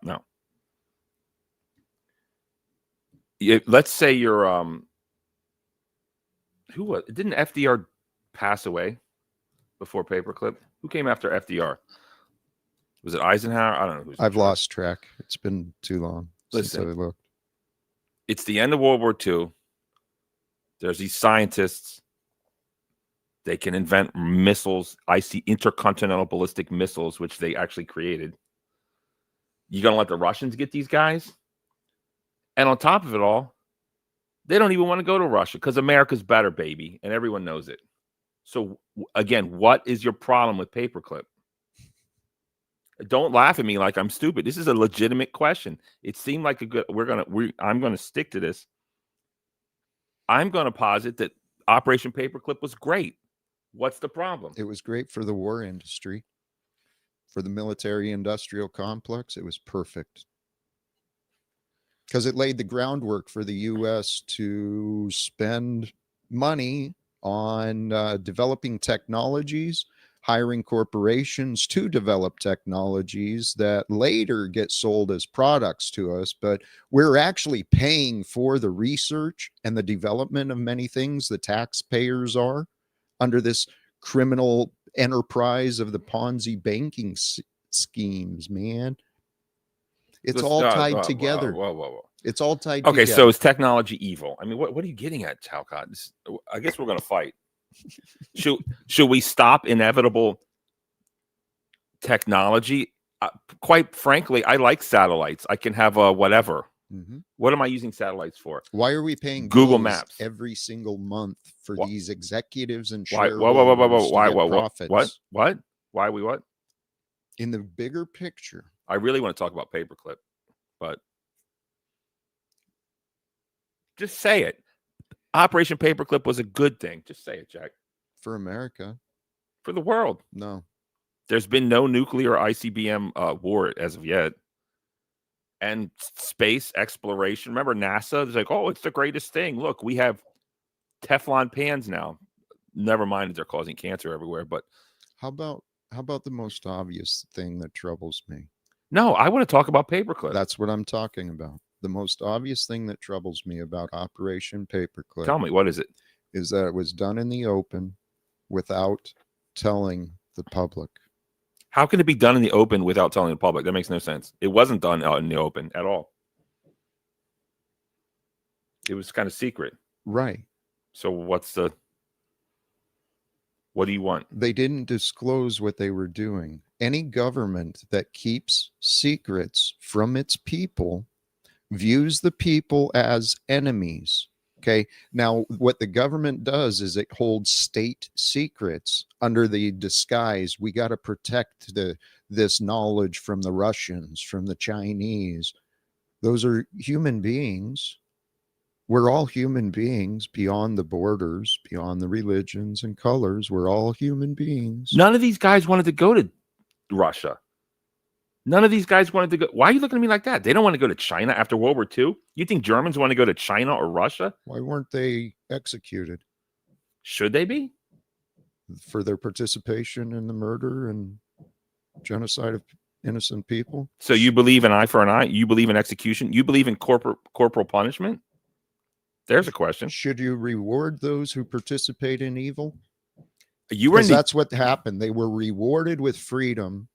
B: No. Let's say you're who was? Didn't FDR pass away before paperclip? Who came after FDR? Was it Eisenhower? I don't know.
A: I've lost track. It's been too long since I looked.
B: It's the end of World War II. There's these scientists. They can invent missiles. I see intercontinental ballistic missiles, which they actually created. You gonna let the Russians get these guys? And on top of it all, they don't even want to go to Russia because America's better, baby, and everyone knows it. So again, what is your problem with paperclip? Don't laugh at me like I'm stupid. This is a legitimate question. It seemed like a good. I'm gonna stick to this. I'm gonna posit that Operation Paperclip was great. What's the problem?
A: It was great for the war industry, for the military-industrial complex. It was perfect because it laid the groundwork for the U.S. to spend money on developing technologies, hiring corporations to develop technologies that later get sold as products to us. But we're actually paying for the research and the development of many things. The taxpayers are under this criminal enterprise of the Ponzi banking schemes, man. It's all tied together.
B: Whoa.
A: It's all tied together.
B: Okay, so is technology evil? I mean, what are you getting at, Talcott? I guess we're going to fight. Should we stop inevitable technology? Quite frankly, I like satellites. I can have a whatever. Mm-hmm. What am I using satellites for?
A: Why are we paying
B: Google Maps
A: every single month for these executives and
B: shareholders
A: to get profits?
B: What? Why are we what?
A: In the bigger picture.
B: I really want to talk about paperclip, but just say it. Operation Paperclip was a good thing. Just say it, Jack.
A: For America.
B: For the world.
A: No.
B: There's been no nuclear ICBM war as of yet. And space exploration. Remember NASA? It's like, oh, it's the greatest thing. Look, we have Teflon pans now. Never mind that they're causing cancer everywhere. But
A: how about the most obvious thing that troubles me?
B: No, I want to talk about paperclip.
A: That's what I'm talking about. The most obvious thing that troubles me about Operation Paperclip.
B: Tell me, what is it?
A: Is that it was done in the open without telling the public.
B: How can it be done in the open without telling the public? That makes no sense. It wasn't done out in the open at all. It was kind of secret.
A: Right.
B: So what do you want?
A: They didn't disclose what they were doing. Any government that keeps secrets from its people views the people as enemies. Okay. Now, what the government does is it holds state secrets under the disguise. We got to protect this knowledge from the Russians, from the Chinese. Those are human beings. We're all human beings beyond the borders, beyond the religions and colors. We're all human beings.
B: None of these guys wanted to go to Russia. None of these guys wanted to go. Why are you looking at me like that? They don't want to go to China after World War II. You think Germans want to go to China or Russia?
A: Why weren't they executed?
B: Should they be?
A: For their participation in the murder and genocide of innocent people.
B: So you believe in eye for an eye? You believe in execution? You believe in corporal punishment? There's a question.
A: Should you reward those who participate in evil?
B: That's
A: what happened. They were rewarded with freedom,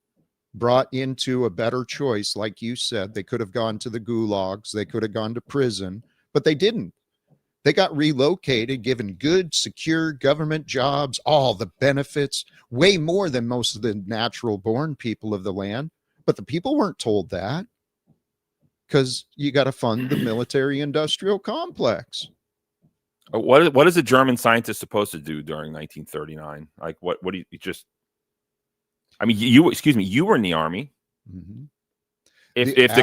A: brought into a better choice. Like you said, they could have gone to the gulags. They could have gone to prison, but they didn't. They got relocated, given good, secure government jobs, all the benefits, way more than most of the natural born people of the land. But the people weren't told that, because you got to fund the military industrial complex.
B: What is a German scientist supposed to do during 1939? Like, what do you just? I mean, you were in the army.
A: Mm-hmm.
B: If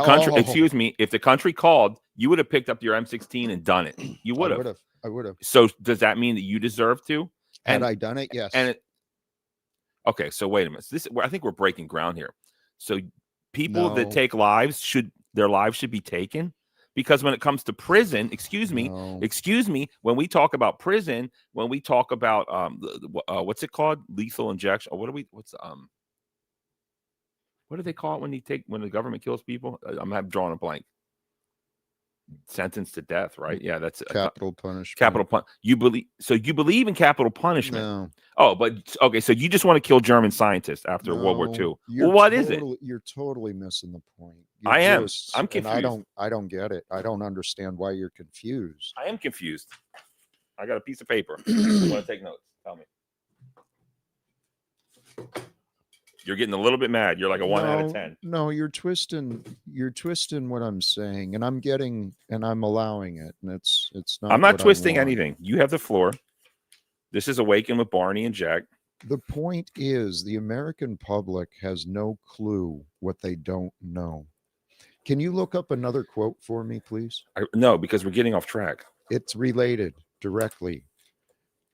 B: the country called, you would have picked up your M16 and done it. You would have.
A: I would have.
B: So does that mean that you deserve to?
A: Had I done it? Yes.
B: Okay. So wait a minute. I think we're breaking ground here. So people that take lives their lives should be taken, because when it comes to prison, excuse me, when we talk about prison, when we talk about what's it called, lethal injection, or what do they call it when the government kills people? I'm drawing a blank. Sentence to death, right? Yeah, that's
A: capital punishment.
B: You believe in capital punishment?
A: No.
B: Oh, but okay. So you just want to kill German scientists after World War II? Well, what is it?
A: You're totally missing the point.
B: I am. I'm confused.
A: I don't get it. I don't understand why you're confused.
B: I am confused. I got a piece of paper. I want to take notes. Tell me. You're getting a little bit mad. You're like a 1 out of 10.
A: No, you're twisting what I'm saying, and I'm allowing it, and it's not.
B: I'm not twisting anything. You have the floor. This is Awaken with Barney and Jack.
A: The point is, the American public has no clue what they don't know. Can you look up another quote for me, please?
B: No, because we're getting off track.
A: It's related directly.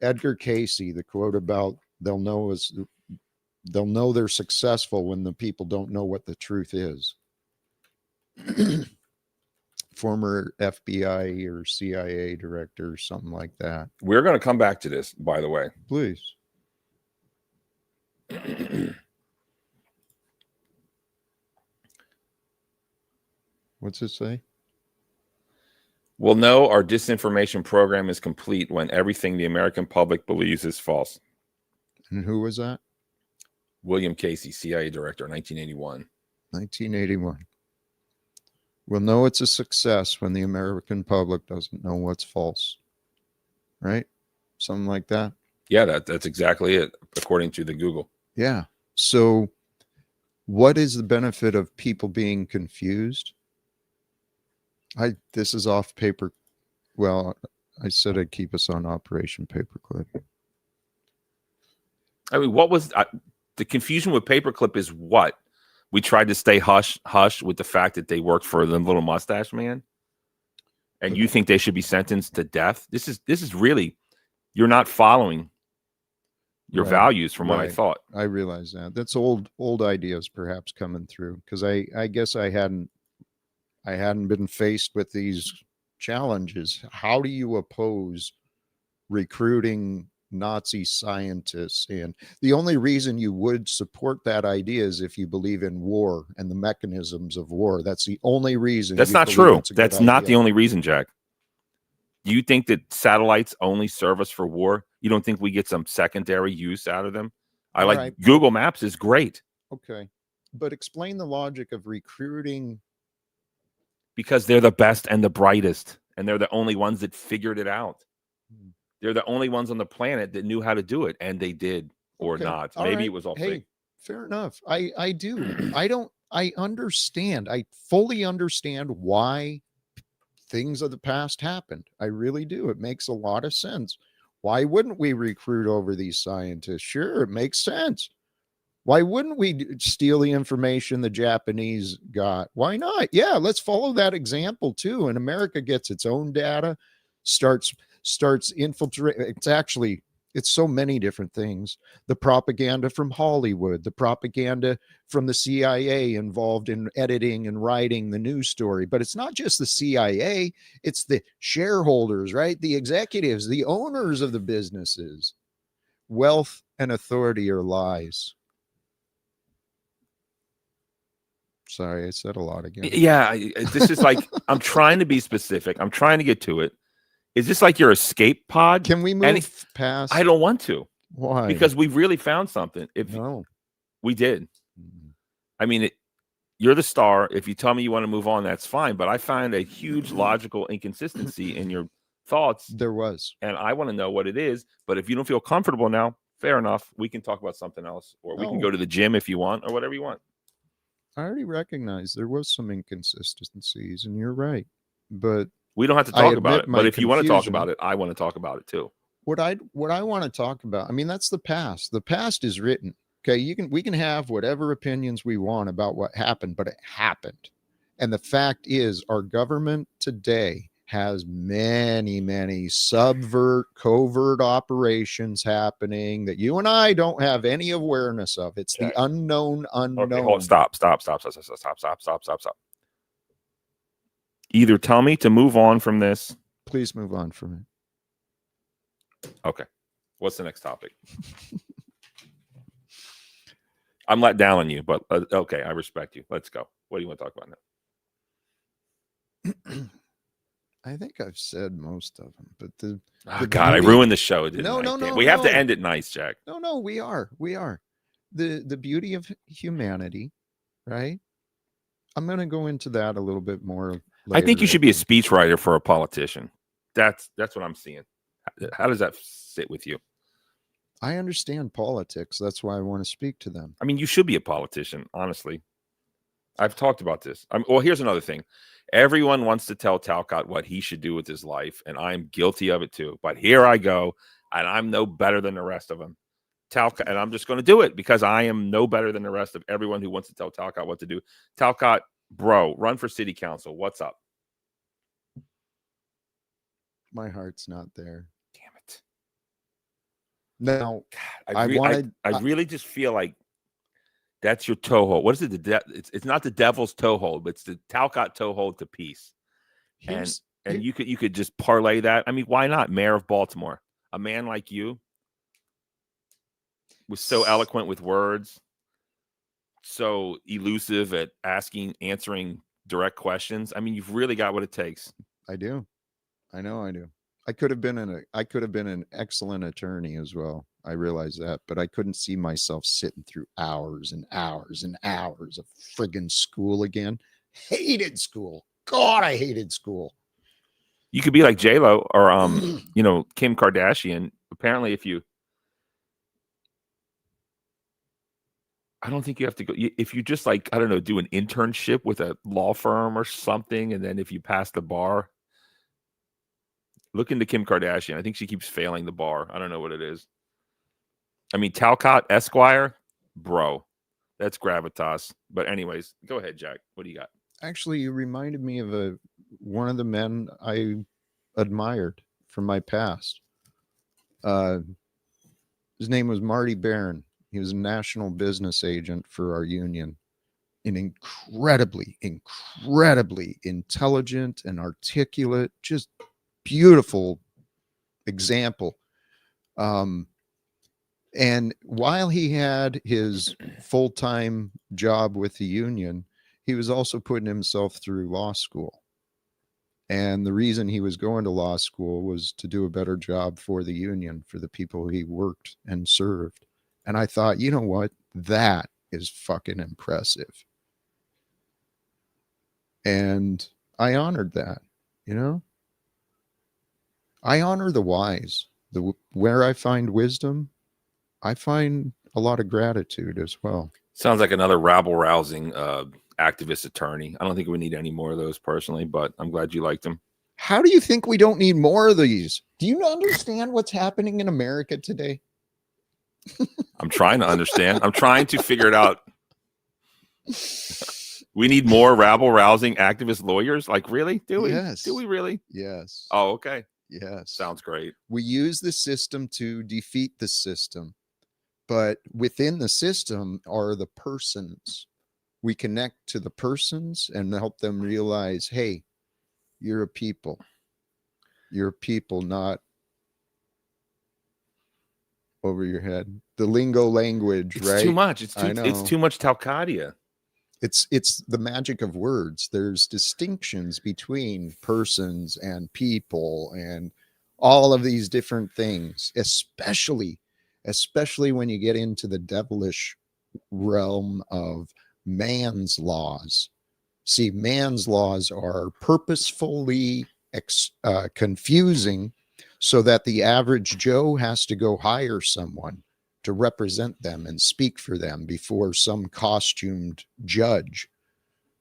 A: Edgar Casey, the quote about they'll know they're successful when the people don't know what the truth is. Former FBI or CIA director, something like that.
B: We're going to come back to this, by the way.
A: Please. What's it say?
B: We'll know our disinformation program is complete when everything the American public believes is false.
A: And who was that?
B: William Casey, CIA director, 1981.
A: 1981. We'll know it's a success when the American public doesn't know what's false. Right? Something like that.
B: Yeah, that's exactly it, according to the Google.
A: Yeah. So what is the benefit of people being confused? This is off paper. Well, I said I'd keep us on Operation Paperclip.
B: I mean, what was the confusion with Paperclip is what? We tried to stay hush with the fact that they worked for the little mustache man. And you think they should be sentenced to death? This is really, you're not following your values from what I thought.
A: I realize that. That's old ideas perhaps coming through, because I guess I hadn't been faced with these challenges. How do you oppose recruiting Nazi scientists? And the only reason you would support that idea is if you believe in war and the mechanisms of war. That's the only reason.
B: That's not true. That's not the only reason, Jack. Do you think that satellites only serve us for war? You don't think we get some secondary use out of them? Google Maps is great.
A: Okay. But explain the logic of recruiting.
B: Because they're the best and the brightest, and they're the only ones that figured it out. They're the only ones on the planet that knew how to do it, and they did, or not. Maybe it was all fake.
A: Fair enough. I do. I understand. I fully understand why things of the past happened. I really do. It makes a lot of sense. Why wouldn't we recruit over these scientists? Sure, it makes sense. Why wouldn't we steal the information the Japanese got? Why not? Yeah, let's follow that example too. And America gets its own data, starts infiltrating. It's so many different things. The propaganda from Hollywood, the propaganda from the CIA involved in editing and writing the news story. But it's not just the CIA, it's the shareholders, right? The executives, the owners of the businesses. Wealth and authority are lies. Sorry, I said a lot again.
B: Yeah, this is like, I'm trying to be specific. I'm trying to get to it. Is this like your escape pod?
A: Can we move past?
B: I don't want to.
A: Why?
B: Because we really found something. We did. I mean, you're the star. If you tell me you want to move on, that's fine. But I find a huge logical inconsistency in your thoughts.
A: There was.
B: And I want to know what it is. But if you don't feel comfortable now, fair enough. We can talk about something else. Or we can go to the gym if you want, or whatever you want.
A: I already recognize there was some inconsistencies, and you're right. But
B: we don't have to talk about it. But if you want to talk about it, I want to talk about it too.
A: What I want to talk about, I mean, that's the past. The past is written. Okay, we can have whatever opinions we want about what happened, but it happened. And the fact is, our government today has many, many covert operations happening that you and I don't have any awareness of. It's the unknown.
B: Okay, hold, stop. Either tell me to move on from this.
A: Please move on from it.
B: Okay. What's the next topic? I'm let down on you, but okay, I respect you. Let's go. What do you want to talk about now?
A: I think I've said most of them, but the
B: God, I ruined the show.
A: No,
B: we have to end it nice, Jack.
A: No, we are. The beauty of humanity, right? I'm going to go into that a little bit more later.
B: I think you should be a speechwriter for a politician. That's what I'm seeing. How does that sit with you?
A: I understand politics. That's why I want to speak to them.
B: I mean, you should be a politician, honestly. I've talked about this. Well, here's another thing. Everyone wants to tell Talcott what he should do with his life, and I'm guilty of it too. But here I go, and I'm no better than the rest of them. Talcott, and I'm just going to do it because I am no better than the rest of everyone who wants to tell Talcott what to do. Talcott, bro, run for city council. What's up?
A: My heart's not there.
B: Damn it.
A: No,
B: I really just feel like that's your toehold. What is it? It's not the devil's toehold, but it's the Talcott toehold to peace. And you could just parlay that. I mean, why not? Mayor of Baltimore, a man like you was so eloquent with words, so elusive at answering direct questions. I mean, you've really got what it takes.
A: I do. I know I do. I could have been an excellent attorney as well. I realize that, but I couldn't see myself sitting through hours and hours and hours of friggin' school again. Hated school. God, I hated school.
B: You could be like J-Lo or Kim Kardashian. Apparently, I don't think you have to go. If you just do an internship with a law firm or something, and then if you pass the bar, look into Kim Kardashian. I think she keeps failing the bar. I don't know what it is. I mean, Talcott Esquire, bro, that's gravitas. But anyways, go ahead, Jack. What do you got?
A: Actually, you reminded me of one of the men I admired from my past. His name was Marty Barron. He was a national business agent for our union. An incredibly intelligent and articulate, just beautiful example. And while he had his full-time job with the union, he was also putting himself through law school. And the reason he was going to law school was to do a better job for the union, for the people he worked and served. And I thought, you know what? That is fucking impressive. And I honored that, I honor the wise. Where I find wisdom, I find a lot of gratitude as well.
B: Sounds like another rabble-rousing activist attorney. I don't think we need any more of those personally, but I'm glad you liked him.
A: How do you think we don't need more of these? Do you understand what's happening in America today?
B: I'm trying to understand. I'm trying to figure it out. We need more rabble-rousing activist lawyers? Like, really? Do we?
A: Yes.
B: Do we really?
A: Yes.
B: Oh, okay.
A: Yes.
B: Sounds great.
A: We use the system to defeat the system, but within the system are the persons. We connect to the persons and help them realize, hey, you're a people. You're a people, not over your head. The lingo language,
B: It's
A: right?
B: too much. It's
A: It's
B: too much Talcadia.
A: It's the magic of words. There's distinctions between persons and people and all of these different things, especially when you get into the devilish realm of man's laws. See, man's laws are purposefully confusing so that the average Joe has to go hire someone to represent them and speak for them before some costumed judge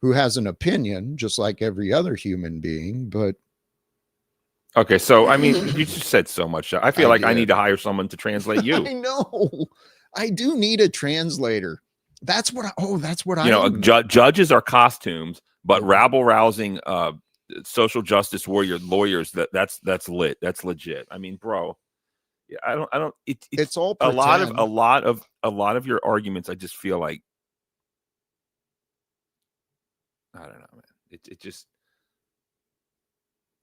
A: who has an opinion just like every other human being. But
B: okay, so I mean, you just said so much. I feel like I need to hire someone to translate you.
A: I know. I do need a translator. That's what
B: judges are costumes, but rabble-rousing social justice warrior lawyers, that's lit. That's legit. I mean, bro, I don't it's
A: all
B: a
A: pretend.
B: lot of your arguments. I just feel like, I don't know, man.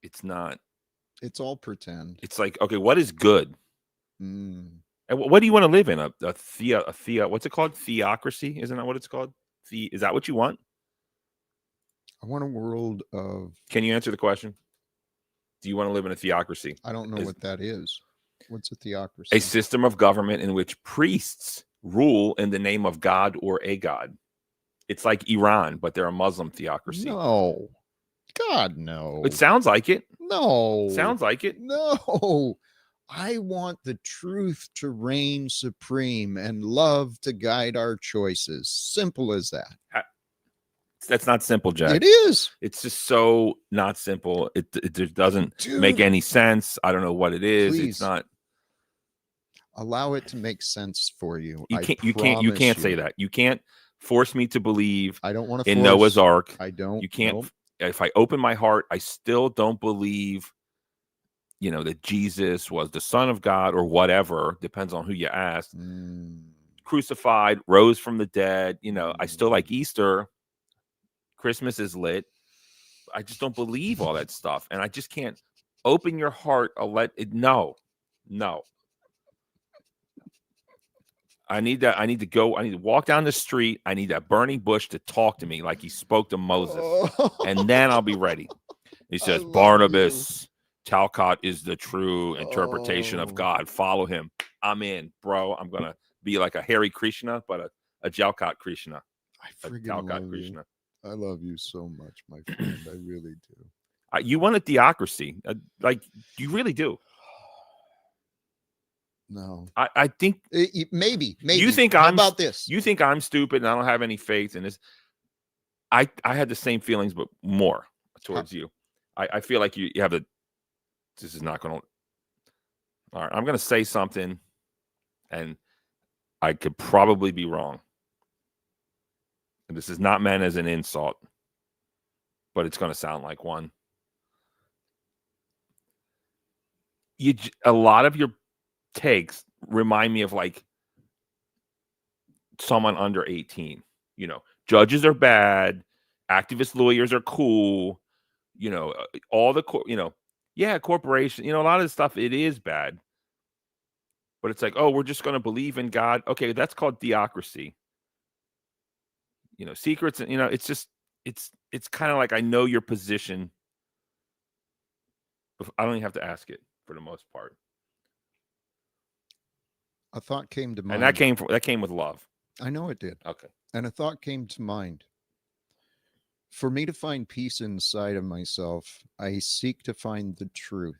B: It's not.
A: It's all pretend.
B: It's like, okay, what is good?
A: Mm.
B: And what do you want to live in? A what's it called? Theocracy? Isn't that what it's called? Is that what you want?
A: I want a world of.
B: Can you answer the question? Do you want to live in a theocracy?
A: I don't know what that is. What's a theocracy?
B: A system of government in which priests rule in the name of God or a god. It's like Iran, but they're a Muslim theocracy.
A: No. God, no.
B: It sounds like it.
A: No.
B: Sounds like it.
A: No. I want the truth to reign supreme and love to guide our choices. Simple as that.
B: That's not simple, Jack.
A: It is.
B: It's just so not simple. It just doesn't make any sense. I don't know what it is.
A: Please.
B: It's not.
A: Allow it to make sense for you.
B: You can't say that. You can't force me to believe.
A: I don't want to
B: in Noah's Ark.
A: I don't.
B: You can't. Nope. If I open my heart, I still don't believe, that Jesus was the Son of God or whatever. Depends on who you ask. Crucified, rose from the dead. I still like Easter. Christmas is lit. I just don't believe all that stuff. And I just can't open your heart. No. I need that. I need to go. I need to walk down the street. I need that burning bush to talk to me like he spoke to Moses. And then I'll be ready. He says, Barnabas, Talcott is the true interpretation of God. Follow him. I'm in, bro. I'm going to be like a Hare Krishna, but a Jalkat Krishna.
A: Talcott Krishna. I love you so much, my friend. I really do.
B: You want a theocracy. Like, you really do.
A: No,
B: I think
A: maybe
B: you think
A: How about this?
B: You think I'm stupid and I don't have any faith in this. I had the same feelings, but more towards you. I feel like you have this is not going to. All right, I'm going to say something, and I could probably be wrong. And this is not meant as an insult, but it's going to sound like one. A lot of your takes remind me of like someone under 18. Judges are bad, activist lawyers are cool, all the corporation, a lot of the stuff, it is bad, but it's like, oh, we're just going to believe in God. Okay, that's called theocracy. Secrets, and it's just it's kind of like, I know your position. I don't even have to ask it for the most part.
A: A thought came to mind.
B: And that came with love.
A: I know it did.
B: Okay.
A: And a thought came to mind. For me to find peace inside of myself, I seek to find the truth.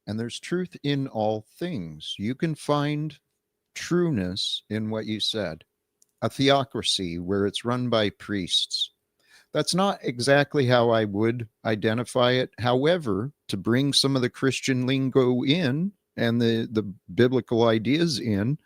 A: And there's truth in all things. You can find trueness in what you said. A theocracy where it's run by priests. That's not exactly how I would identify it. However, to bring some of the Christian lingo in and the biblical ideas in,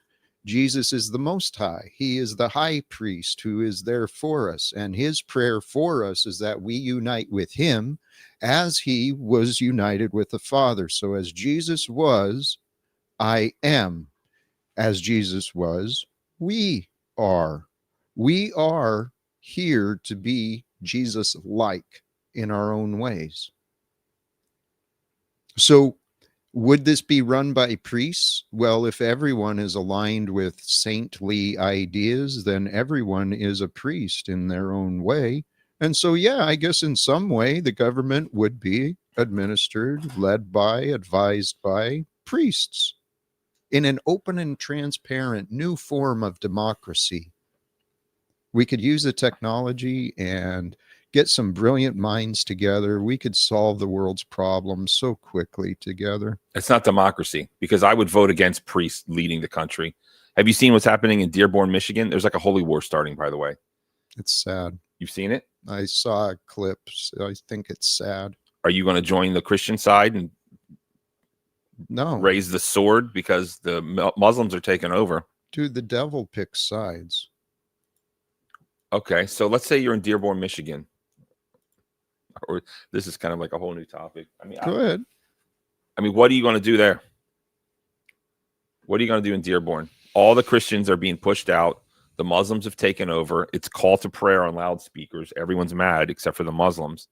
A: Jesus is the Most High. He is the high priest who is there for us. And his prayer for us is that we unite with him as he was united with the Father. So as Jesus was, I am. As Jesus was, we are. We are here to be Jesus like in our own ways. So, would this be run by priests? Well, if everyone is aligned with saintly ideas, then everyone is a priest in their own way. And so, yeah, I guess in some way the government would be administered, led by, advised by priests in an open and transparent new form of democracy. We could use the technology and get some brilliant minds together. We could solve the world's problems so quickly together.
B: It's not democracy, because I would vote against priests leading the country. Have you seen what's happening in Dearborn, Michigan? There's like a holy war starting, by the way.
A: It's sad.
B: You've seen it?
A: I saw clips. I think it's sad.
B: Are you going to join the Christian side and
A: No,
B: raise the sword because the Muslims are taking over?
A: dude, the devil picks sides.
B: Okay, so let's say you're in Dearborn, Michigan. Or this is kind of like a whole new topic. I mean,
A: Go ahead.
B: I mean, what are you going to do there? What are you going to do in Dearborn? All the Christians are being pushed out. The Muslims have taken over. It's call to prayer on loudspeakers. Everyone's mad except for the Muslims.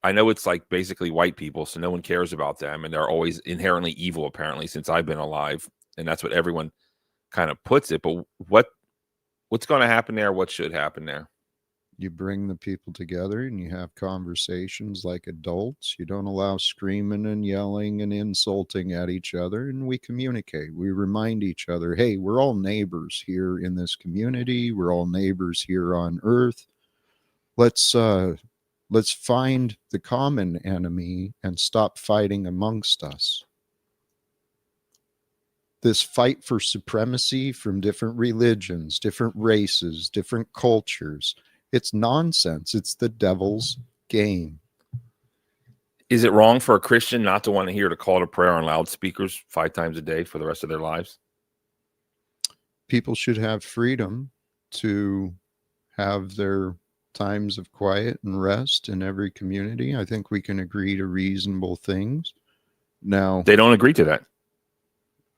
B: I know it's like basically white people, so no one cares about them, and they're always inherently evil, apparently, since I've been alive, and that's what everyone kind of puts it. But what's going to happen there? What should happen there?
A: You bring the people together and you have conversations like adults. You don't allow screaming and yelling and insulting at each other, and we communicate. We remind each other, hey, we're all neighbors here in this community. We're all neighbors here on earth. Let's find the common enemy and stop fighting amongst us. This fight for supremacy from different religions, different races, different cultures, it's nonsense. It's the devil's game.
B: Is it wrong for a Christian not to want to hear the call to prayer on loudspeakers 5 times a day for the rest of their lives?
A: People should have freedom to have their times of quiet and rest in every community. I think we can agree to reasonable things. Now,
B: They don't agree to that.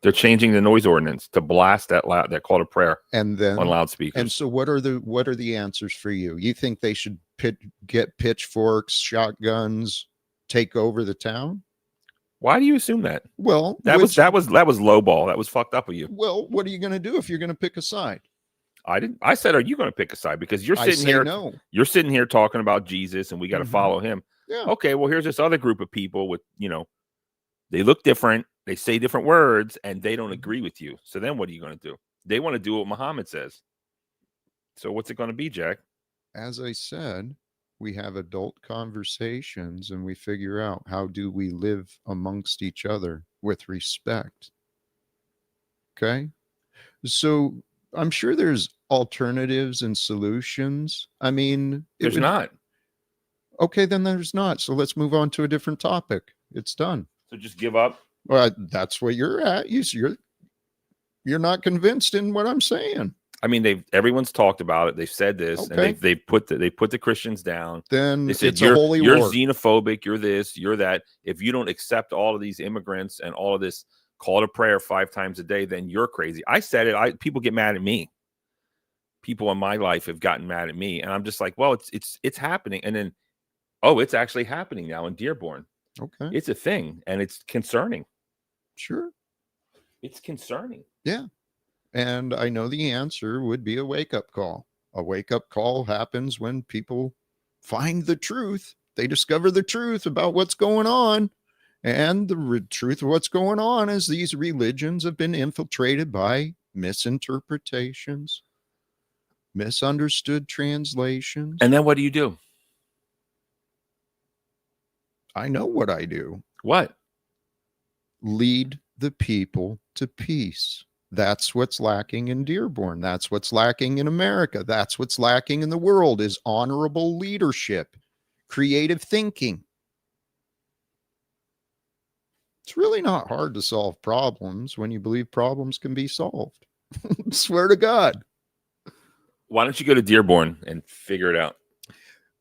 B: They're changing the noise ordinance to blast that call to prayer
A: and then
B: on loudspeakers.
A: And so what are the answers for you? You think they should get pitchforks, shotguns, take over the town?
B: Why do you assume that?
A: Well,
B: that was low ball. That was fucked up of you.
A: Well, what are you going to do if you're going to pick a side?
B: I said, are you going to pick a side? Because you're sitting here.
A: No.
B: You're sitting here talking about Jesus, and we got to follow him.
A: Yeah.
B: Okay. Well, here's this other group of people with, they look different. They say different words, and they don't agree with you. So then what are you going to do? They want to do what Muhammad says. So what's it going to be, Jack?
A: As I said, we have adult conversations and we figure out how do we live amongst each other with respect. Okay? So I'm sure there's alternatives and solutions. I mean,
B: there's not.
A: Okay, then there's not. So let's move on to a different topic. It's done.
B: So just give up.
A: Well, that's where you're at. You're not convinced in what I'm saying.
B: I mean, everyone's talked about it. They've said this,
A: okay.
B: And they put the Christians down.
A: Then
B: they said,
A: it's a holy
B: war.
A: You're
B: xenophobic. You're this. You're that. If you don't accept all of these immigrants and all of this call to prayer 5 times a day, then you're crazy. I said it. People get mad at me. People in my life have gotten mad at me, and I'm just like, well, it's happening. And then, it's actually happening now in Dearborn.
A: Okay,
B: it's a thing, and it's concerning.
A: Sure,
B: it's concerning.
A: Yeah. And I know the answer would be a wake-up call. A wake-up call happens when people find the truth. They discover the truth about what's going on. And the truth of what's going on is these religions have been infiltrated by misinterpretations, misunderstood translations.
B: And then what do you do?
A: I know what I do.
B: What?
A: Lead the people to peace. That's what's lacking in Dearborn. That's what's lacking in America. That's what's lacking in the world is honorable leadership, creative thinking. It's really not hard to solve problems when you believe problems can be solved. Swear to God.
B: Why don't you go to Dearborn and figure it out?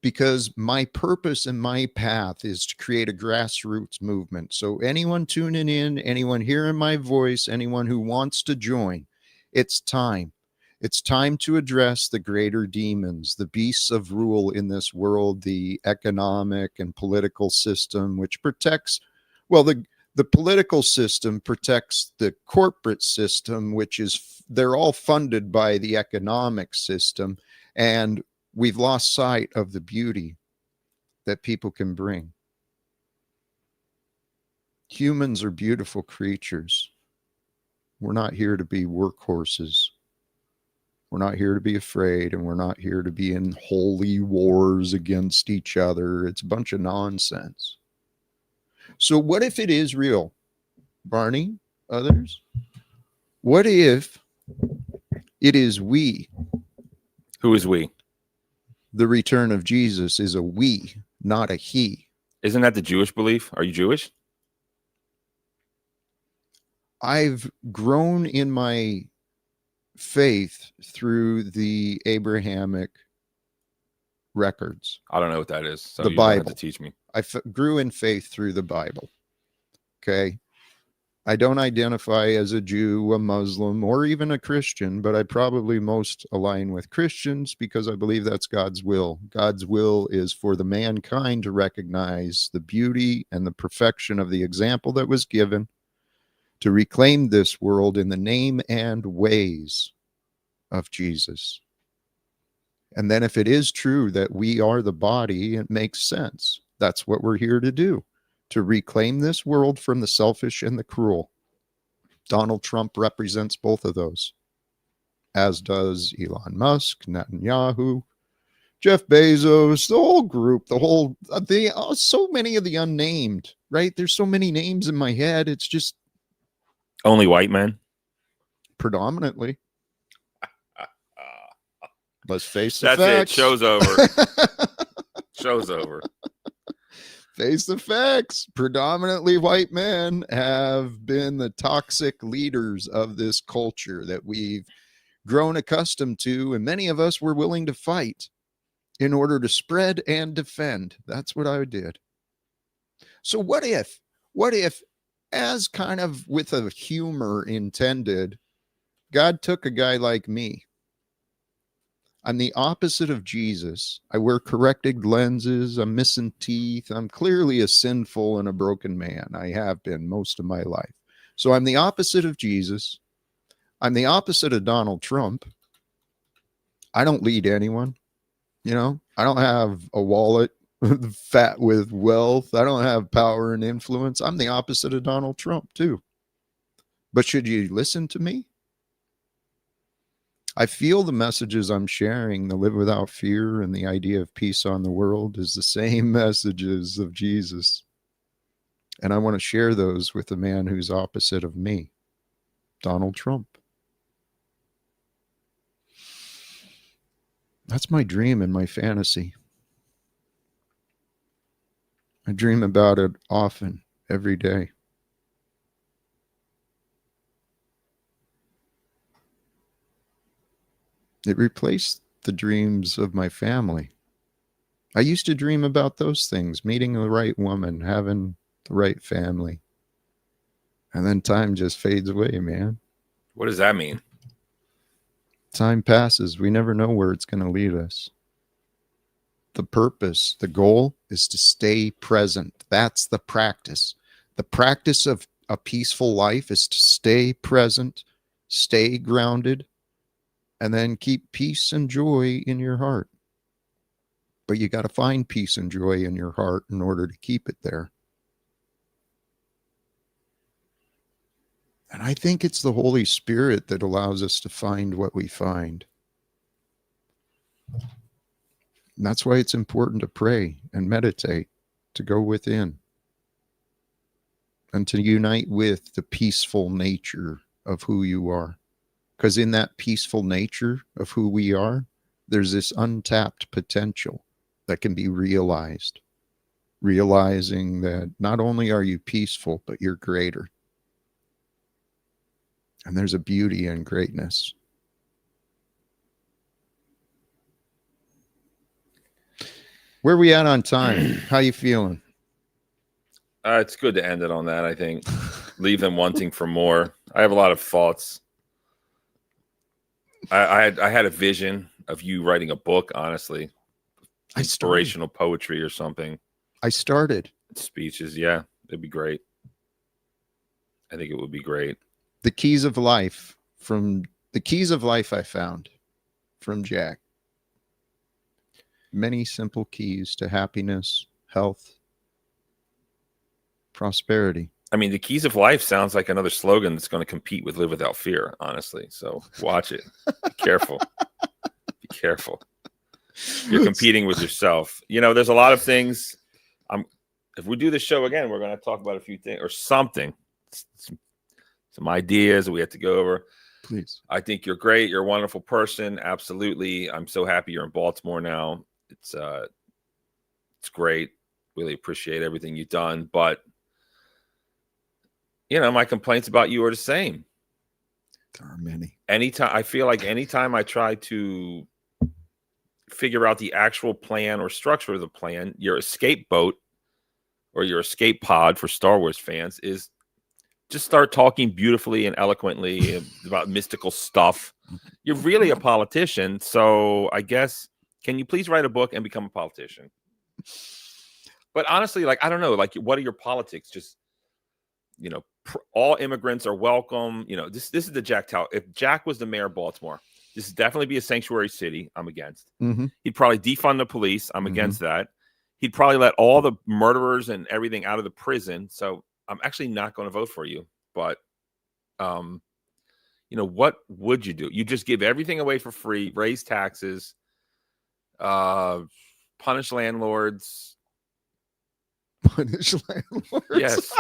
A: Because my purpose and my path is to create a grassroots movement. So anyone tuning in, anyone hearing my voice, anyone who wants to join, it's time. It's time to address the greater demons, the beasts of rule in this world, the economic and political system, which protects, well, the political system protects the corporate system, which is, they're all funded by the economic system. And we've lost sight of the beauty that people can bring. Humans are beautiful creatures. We're not here to be workhorses. We're not here to be afraid, and we're not here to be in holy wars against each other. It's a bunch of nonsense. So what if it is real, Barney, others? What if it is we?
B: Who is we?
A: The return of Jesus is a we, not a he.
B: Isn't that the Jewish belief? Are you Jewish?
A: I've grown in my faith through the Abrahamic records.
B: I don't know what that is. So
A: The
B: you don't have
A: Bible.
B: to teach me.
A: I grew in faith through the Bible. Okay. I don't identify as a Jew, a Muslim, or even a Christian, but I probably most align with Christians because I believe that's God's will. God's will is for the mankind to recognize the beauty and the perfection of the example that was given, to reclaim this world in the name and ways of Jesus. And then if it is true that we are the body, it makes sense. That's what we're here to do, to reclaim this world from the selfish and the cruel. Donald Trump represents both of those, as does Elon Musk, Netanyahu, Jeff Bezos, the whole group, so many of the unnamed, right? There's so many names in my head. It's just
B: Only white men?
A: predominantly. Let's face the
B: That's
A: facts.
B: it. Show's over. Show's over.
A: Face the facts. Predominantly white men have been the toxic leaders of this culture that we've grown accustomed to, and many of us were willing to fight in order to spread and defend. That's what I did. So what if, as kind of with a humor intended, God took a guy like me? I'm the opposite of Jesus. I wear corrected lenses. I'm missing teeth. I'm clearly a sinful and a broken man. I have been most of my life. So I'm the opposite of Jesus. I'm the opposite of Donald Trump. I don't lead anyone. You know, I don't have a wallet fat with wealth. I don't have power and influence. I'm the opposite of Donald Trump too. But should you listen to me? I feel the messages I'm sharing, the live without fear and the idea of peace on the world, is the same messages of Jesus. And I want to share those with the man who's opposite of me, Donald Trump. That's my dream and my fantasy. I dream about it often, every day. It replaced the dreams of my family. I used to dream about those things, meeting the right woman, having the right family. And then time just fades away, man.
B: What does that mean?
A: Time passes. We never know where it's going to lead us. The purpose, the goal is to stay present. That's the practice. The practice of a peaceful life is to stay present, stay grounded, and then keep peace and joy in your heart. But you got to find peace and joy in your heart in order to keep it there. And I think it's the Holy Spirit that allows us to find what we find. And that's why it's important to pray and meditate, to go within, and to unite with the peaceful nature of who you are. Because in that peaceful nature of who we are, there's this untapped potential that can be realized. Realizing that not only are you peaceful, but you're greater. And there's a beauty in greatness. Where are we at on time? How you feeling?
B: It's good to end it on that, I think. Leave them wanting for more. I have a lot of thoughts. I had a vision of you writing a book, honestly. Inspirational poetry or something.
A: I started.
B: Speeches, yeah. It'd be great. I think it would be great.
A: The Keys of Life I found from Jack. Many simple keys to happiness, health, prosperity.
B: I mean, the Keys of Life sounds like another slogan that's going to compete with Live Without Fear, honestly. So watch it. Be careful. Be careful. You're competing with yourself. You know, there's a lot of things. If we do the show again, we're going to talk about a few things or something. Some ideas that we have to go over.
A: Please.
B: I think you're great. You're a wonderful person. Absolutely. I'm so happy you're in Baltimore now. It's great. Really appreciate everything you've done. But, you know, my complaints about you are the same.
A: There are many.
B: I feel like anytime I try to figure out the actual plan or structure of the plan, your escape boat or your escape pod for Star Wars fans is just start talking beautifully and eloquently about mystical stuff. You're really a politician. So I guess, can you please write a book and become a politician? But honestly, like, I don't know, like, what are your politics? Just, you know, all immigrants are welcome. You know, this is the Jack Tal. If Jack was the mayor of Baltimore, this would definitely be a sanctuary city. I'm against.
A: Mm-hmm.
B: He'd probably defund the police. I'm against that. He'd probably let all the murderers and everything out of the prison. So I'm actually not going to vote for you. But, you know, what would you do? You just give everything away for free, raise taxes, punish landlords.
A: Punish landlords?
B: Yes.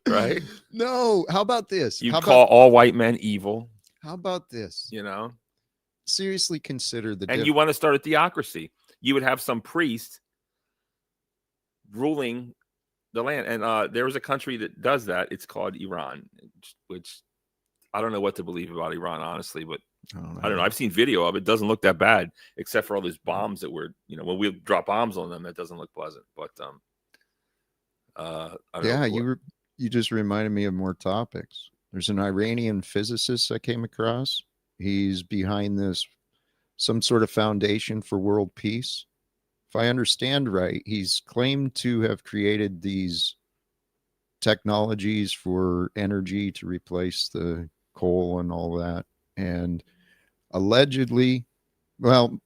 B: Right?
A: No. How about this?
B: You call all white men evil.
A: How about this?
B: You know?
A: Seriously consider the
B: and you want to start a theocracy. You would have some priest ruling the land. And there was a country that does that. It's called Iran, which I don't know what to believe about Iran, honestly, but I don't know. I've seen video of it. It doesn't look that bad, except for all these bombs that were, you know, when we drop bombs on them, that doesn't look pleasant. But I don't know.
A: You just reminded me of more topics. There's an Iranian physicist I came across. He's behind this, some sort of foundation for world peace. If I understand right, he's claimed to have created these technologies for energy to replace the coal and all that. And allegedly, well,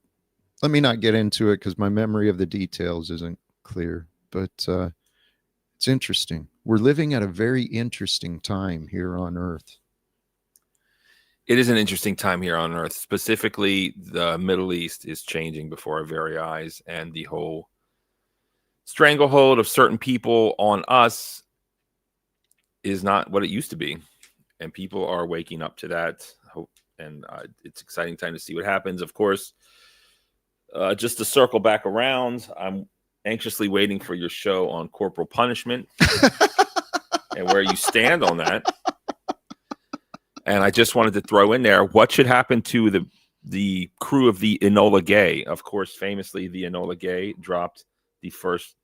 A: let me not get into it because my memory of the details isn't clear, but it's interesting. We're living at a very interesting time here on Earth.
B: It is an interesting time here on Earth. Specifically, the Middle East is changing before our very eyes, and the whole stranglehold of certain people on us is not what it used to be. And people are waking up to that. And it's an exciting time to see what happens. Of course, just to circle back around, I'm anxiously waiting for your show on corporal punishment and where you stand on that. And I just wanted to throw in there, what should happen to the crew of the Enola Gay? Of course, famously, the Enola Gay dropped the first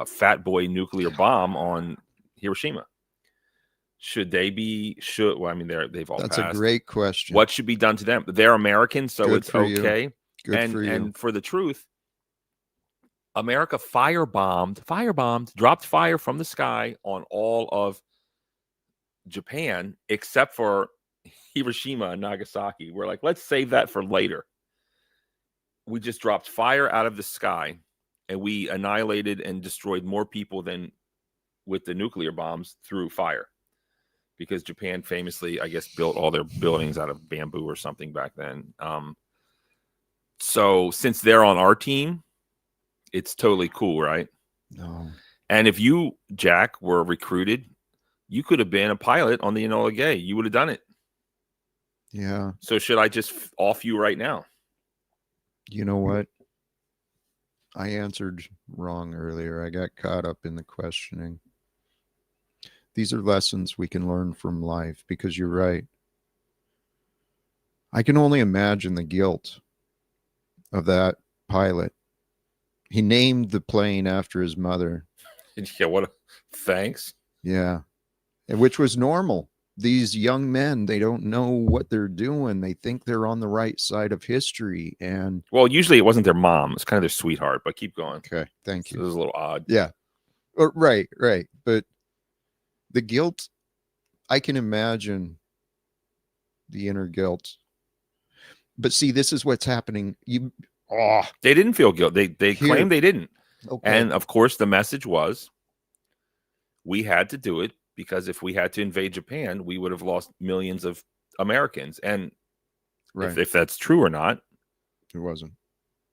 B: fat boy nuclear bomb on Hiroshima. Should they be? Well, I mean, they've all
A: That's
B: passed.
A: A great question.
B: What should be done to them? They're American, so
A: Good
B: it's okay. And for the truth, America firebombed, dropped fire from the sky on all of Japan, except for Hiroshima and Nagasaki. We're like, let's save that for later. We just dropped fire out of the sky, and we annihilated and destroyed more people than with the nuclear bombs through fire. Because Japan famously, I guess, built all their buildings out of bamboo or something back then. So since they're on our team, it's totally cool, right?
A: No.
B: And if you, Jack, were recruited You could have been a pilot on the Enola Gay. You would have done it.
A: Yeah.
B: So should I just off you right now?
A: You know what? I answered wrong earlier. I got caught up in the questioning. These are lessons we can learn from life, because you're right. I can only imagine the guilt of that pilot. He named the plane after his mother.
B: Yeah, thanks.
A: Yeah. Which was normal. These young men, they don't know what they're doing. They think they're on the right side of history. And
B: well, usually it wasn't their mom. It's kind of their sweetheart, but keep going.
A: Okay. Thank you.
B: It was a little odd.
A: Yeah. Right. But the guilt, I can imagine the inner guilt. But see, this is what's happening.
B: They didn't feel guilt. They claimed they didn't.
A: Okay.
B: And of course, the message was we had to do it because if we had to invade Japan, we would have lost millions of Americans. And if that's true or not,
A: it wasn't.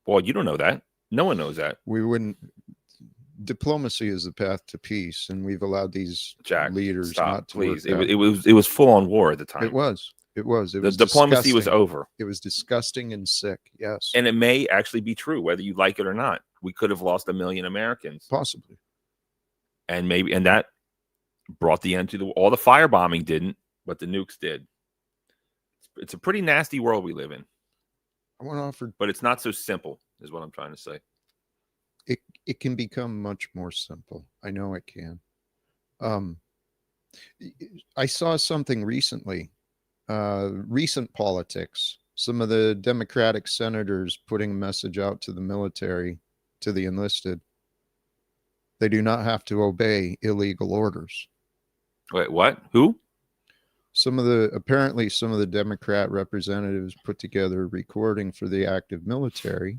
B: Well, you don't know that. No one knows that.
A: We wouldn't. Diplomacy is the path to peace, and we've allowed these leaders not to.
B: Please, it was full on war at the time.
A: It was. The
B: diplomacy was over.
A: It was disgusting and sick. Yes.
B: And it may actually be true, whether you like it or not. We could have lost 1 million Americans.
A: Possibly.
B: And that brought the end to all the firebombing didn't, but the nukes did. It's a pretty nasty world we live in.
A: I want to offer,
B: but it's not so simple, is what I'm trying to say.
A: It can become much more simple. I know it can. I saw something recently. Recent politics, some of the Democratic senators putting a message out to the military, to the enlisted. They do not have to obey illegal orders.
B: Wait, what? Who?
A: Apparently some of the Democrat representatives put together a recording for the active military,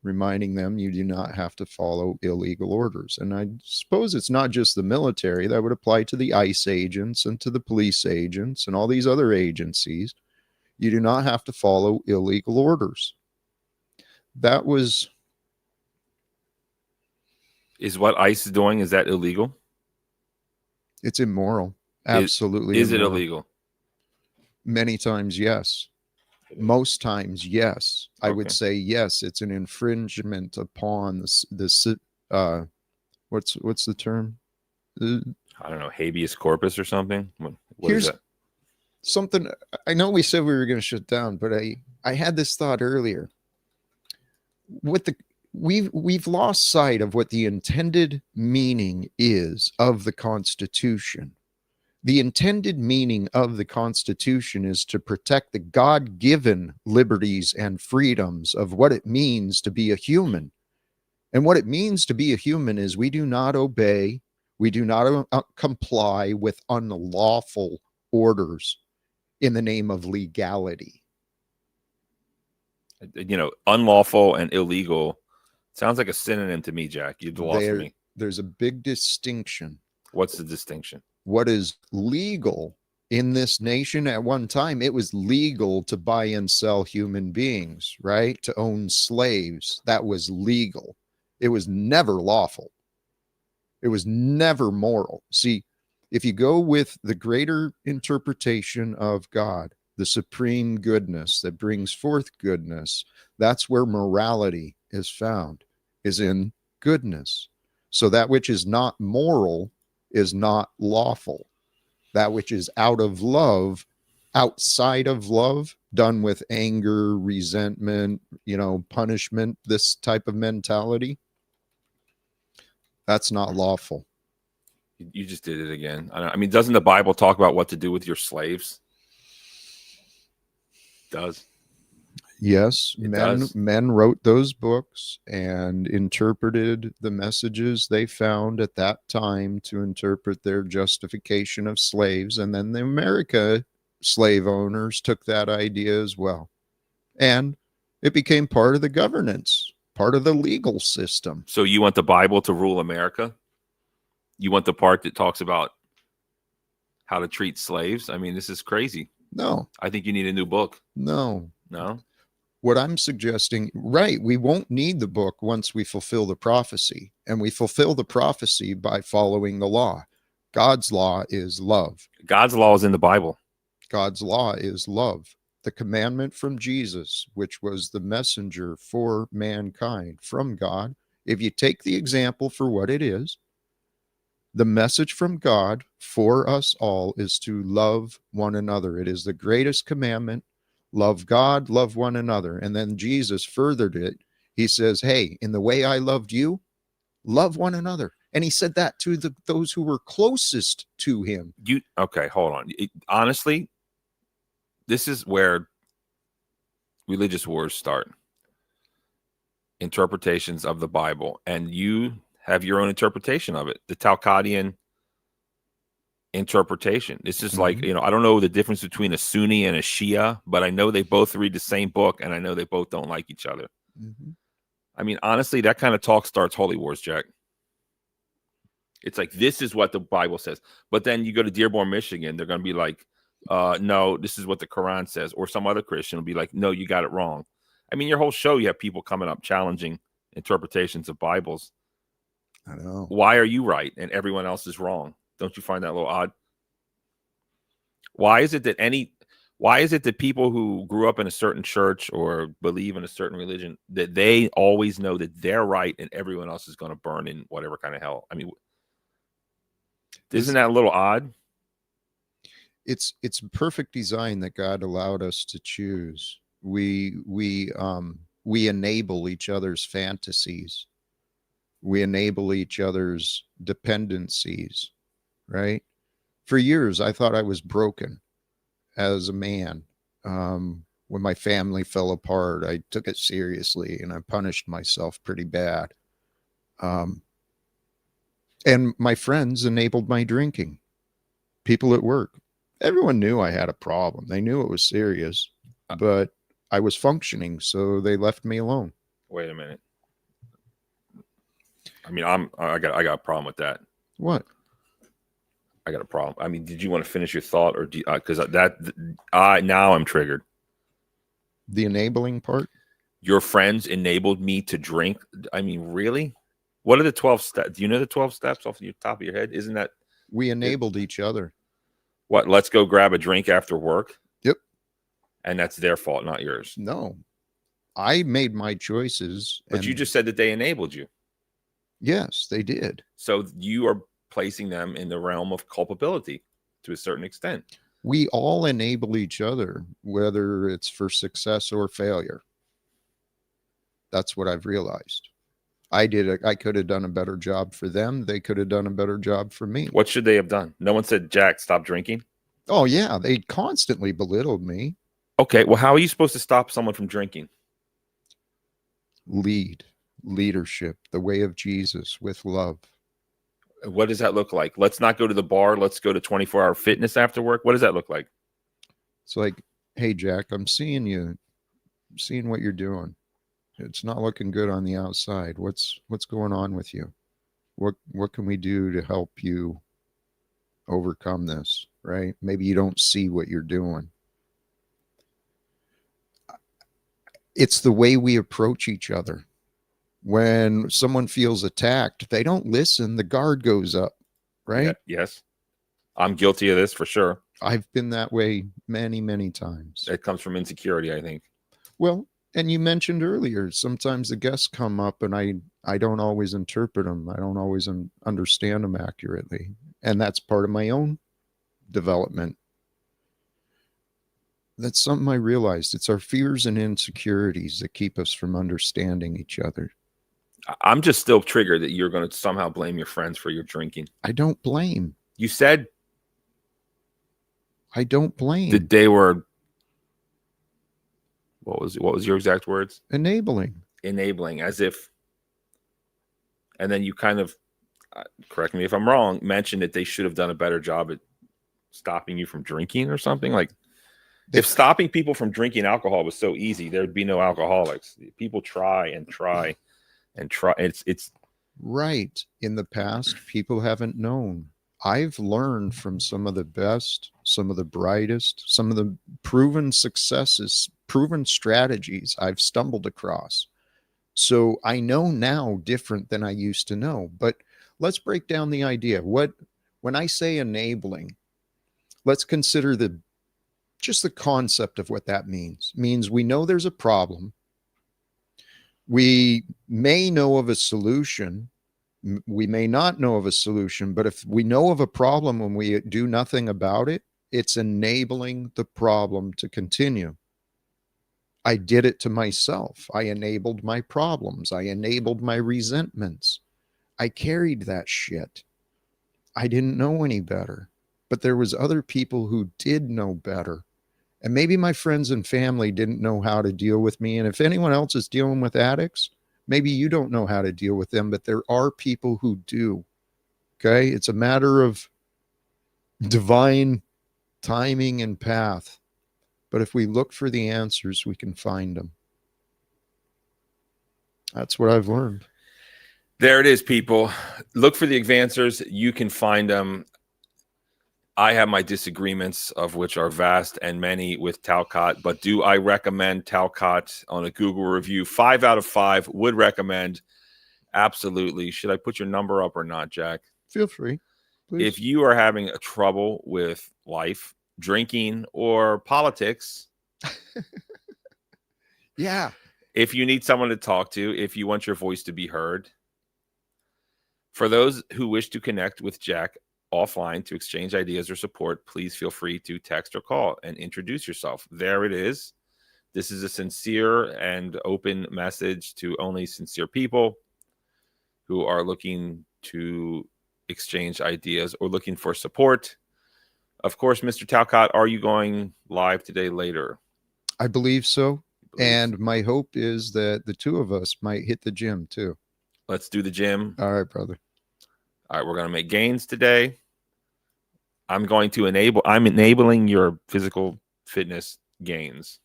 A: reminding them you do not have to follow illegal orders. And I suppose it's not just the military. That would apply to the ICE agents and to the police agents and all these other agencies. You do not have to follow illegal orders.
B: Is what ICE is doing, is that illegal?
A: It's immoral. Absolutely.
B: Is it illegal?
A: Many times, yes. Most times, yes. I would say yes. It's an infringement upon the what's the term?
B: I don't know, habeas corpus or something. What
A: Here's
B: is that?
A: Something. I know we said we were going to shut down, but I had this thought earlier. We've lost sight of what the intended meaning is of the Constitution. The intended meaning of the Constitution is to protect the God-given liberties and freedoms of what it means to be a human. And what it means to be a human is we do not obey, we do not comply with unlawful orders in the name of legality.
B: Unlawful and illegal sounds like a synonym to me, Jack. You've lost me.
A: There's a big distinction.
B: What's the distinction?
A: What is legal in this nation? At one time, it was legal to buy and sell human beings, right? To own slaves. That was legal. It was never lawful. It was never moral. See, if you go with the greater interpretation of God, the supreme goodness that brings forth goodness, that's where morality is found, is in goodness. So that which is not moral is not lawful. That which is out of love, outside of love, done with anger, resentment, punishment, this type of mentality, that's not lawful.
B: You just did it again. I mean, doesn't the Bible talk about what to do with your slaves? It does.
A: Yes, men wrote those books and interpreted the messages they found at that time to interpret their justification of slaves. And then the America slave owners took that idea as well. And it became part of the governance, part of the legal system.
B: So you want the Bible to rule America? You want the part that talks about how to treat slaves? I mean, this is crazy.
A: No.
B: I think you need a new book.
A: No.
B: No?
A: What I'm suggesting, right, we won't need the book once we fulfill the prophecy. And we fulfill the prophecy by following the law. God's law is love.
B: God's law is in the Bible.
A: God's law is love. The commandment from Jesus, which was the messenger for mankind from God, if you take the example for what it is, the message from God for us all is to love one another. It is the greatest commandment. Love God, love one another. And then Jesus furthered it. He says, hey, in the way I loved you, love one another. And he said that to those who were closest to him.
B: Okay, hold on. Honestly, this is where religious wars start. Interpretations of the Bible. And you have your own interpretation of it. The Talmudian interpretation. This is like, I don't know the difference between a Sunni and a Shia, but I know they both read the same book, and I know they both don't like each other. I mean, honestly, that kind of talk starts holy wars, Jack. It's like, this is what the Bible says. But then you go to Dearborn, Michigan, they're going to be like, no, this is what the Quran says. Or some other Christian will be like, no, you got it wrong. I mean, your whole show, you have people coming up challenging interpretations of Bibles.
A: I know.
B: Why are you right and everyone else is wrong? Don't you find that a little odd? Why is it that people who grew up in a certain church or believe in a certain religion, that they always know that they're right and everyone else is going to burn in whatever kind of hell? I mean, isn't that a little odd?
A: It's perfect design that God allowed us to choose. We enable each other's fantasies. We enable each other's dependencies, right? For years, I thought I was broken as a man. When my family fell apart, I took it seriously and I punished myself pretty bad. And my friends enabled my drinking. People at work, everyone knew I had a problem. They knew it was serious, but I was functioning, so they left me alone.
B: Wait a minute. I mean, I got a problem with that.
A: What?
B: I got a problem. I mean, did you want to finish your thought, or because now I'm triggered.
A: The enabling part?
B: Your friends enabled me to drink. I mean, really? What are the 12 steps? Do you know the 12 steps off the top of your head? Isn't that?
A: We enabled each other.
B: What? Let's go grab a drink after work?
A: Yep.
B: And that's their fault, not yours.
A: No. I made my choices.
B: But you just said that they enabled you.
A: Yes, they did.
B: So you are placing them in the realm of culpability to a certain extent.
A: We all enable each other, whether it's for success or failure. That's what I've realized. I could have done a better job for them. They could have done a better job for me.
B: What should they have done? No one said, Jack, stop drinking?
A: Oh, yeah. They constantly belittled me.
B: Okay. Well, how are you supposed to stop someone from drinking?
A: Leadership, the way of Jesus with love.
B: What does that look like? Let's not go to the bar. Let's go to 24-hour fitness after work. What does that look like? It's
A: like, hey, Jack, I'm seeing what you're doing. It's not looking good on the outside. What's going on with you? What can we do to help you overcome this, right? Maybe you don't see what you're doing. It's the way we approach each other. When someone feels attacked, they don't listen. The guard goes up, right?
B: Yeah, yes. I'm guilty of this for sure.
A: I've been that way many, many times.
B: It comes from insecurity, I think.
A: Well, and you mentioned earlier, sometimes the guests come up and I don't always interpret them. I don't always understand them accurately. And that's part of my own development. That's something I realized. It's our fears and insecurities that keep us from understanding each other.
B: I'm just still triggered that you're going to somehow blame your friends for your drinking.
A: I don't blame.
B: You said
A: I don't blame.
B: that they were, what was your exact words?
A: Enabling,
B: as if, and then you kind of, correct me if I'm wrong, mentioned that they should have done a better job at stopping you from drinking or something. Like, if stopping people from drinking alcohol was so easy, there'd be no alcoholics. People try and try and try. It's
A: right. In the past, people haven't known. I've learned from some of the best, some of the brightest, some of the proven successes, proven strategies I've stumbled across. So I know now different than I used to know. But let's break down the idea. What When I say enabling, let's consider just the concept of what that means. It means we know there's a problem. We may know of a solution. We may not know of a solution, but if we know of a problem and we do nothing about it, it's enabling the problem to continue. I did it to myself. I enabled my problems. I enabled my resentments. I carried that shit. I didn't know any better, but there was other people who did know better. And maybe my friends and family didn't know how to deal with me. And if anyone else is dealing with addicts, maybe you don't know how to deal with them, but there are people who do. Okay. It's a matter of divine timing and path. But if we look for the answers, we can find them. That's what I've learned.
B: There it is, people. Look for the answers. You can find them. I have my disagreements, of which are vast and many, with Talcott, but do I recommend Talcott on a Google review? 5 out of 5 would recommend. Absolutely. Should I put your number up or not, Jack?
A: Feel free. Please.
B: If you are having a trouble with life, drinking, or politics,
A: yeah.
B: If you need someone to talk to, if you want your voice to be heard, for those who wish to connect with Jack offline to exchange ideas or support, please feel free to text or call and introduce yourself. There it is. This is a sincere and open message to only sincere people who are looking to exchange ideas or looking for support. Of course, Mr. Talcott, are you going live today later?
A: I believe so. And my hope is that the two of us might hit the gym too.
B: Let's do the gym.
A: All right, brother.
B: All right, we're going to make gains today. I'm enabling your physical fitness gains.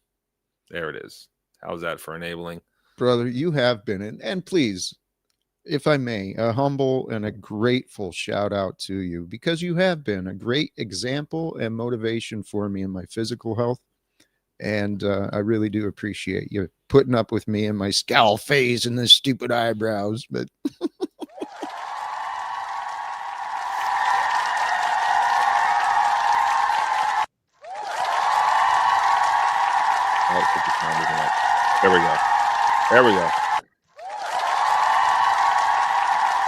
B: There it is. How's that for enabling?
A: Brother, you have been, and please, if I may, a humble and a grateful shout out to you, because you have been a great example and motivation for me in my physical health. And I really do appreciate you putting up with me and my scowl face and the stupid eyebrows. But
B: there we go. There we go.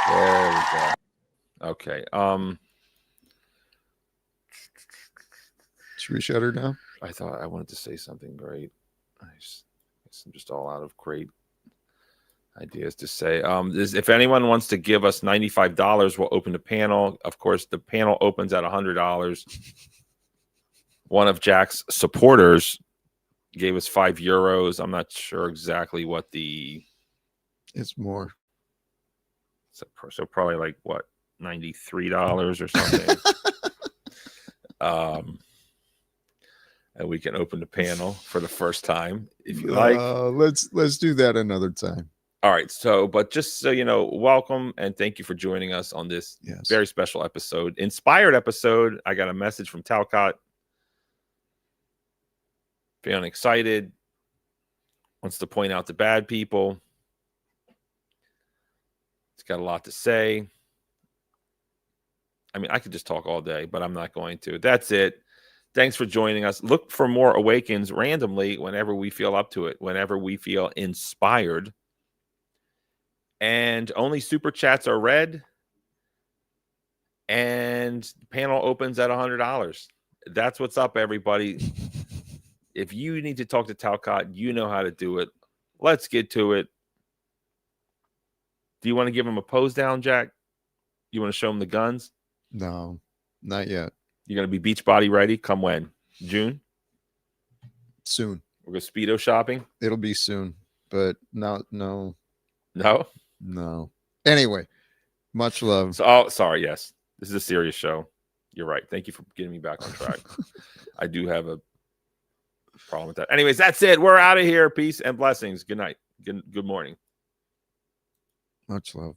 B: There we go. Okay.
A: Should we shut her down?
B: I thought I wanted to say something great. I'm just all out of great ideas to say. If anyone wants to give us $95, we'll open the panel. Of course, the panel opens at $100. One of Jack's supporters gave us €5. I'm not sure exactly what
A: it's more.
B: So probably like what, $93 or something. And we can open the panel for the first time if you like.
A: Let's do that another time.
B: All right. So, but just so you know, welcome and thank you for joining us on this very special episode, inspired episode. I got a message from Talcott. Feeling excited. Wants to point out the bad people. It's got a lot to say. I mean, I could just talk all day, but I'm not going to. That's it. Thanks for joining us. Look for more Awakens randomly whenever we feel up to it, whenever we feel inspired. And only super chats are read. And the panel opens at $100. That's what's up, everybody. If you need to talk to Talcott, you know how to do it. Let's get to it. Do you want to give him a pose down, Jack? You want to show him the guns?
A: No, not yet.
B: You're going to be Beachbody ready? Come when? June?
A: Soon.
B: We're going Speedo shopping?
A: It'll be soon, but no. Anyway, much love.
B: So, sorry. Yes, this is a serious show. You're right. Thank you for getting me back on track. I do have a problem with that. Anyways, that's it. We're out of here. Peace and blessings. Good night. Good morning.
A: Much love.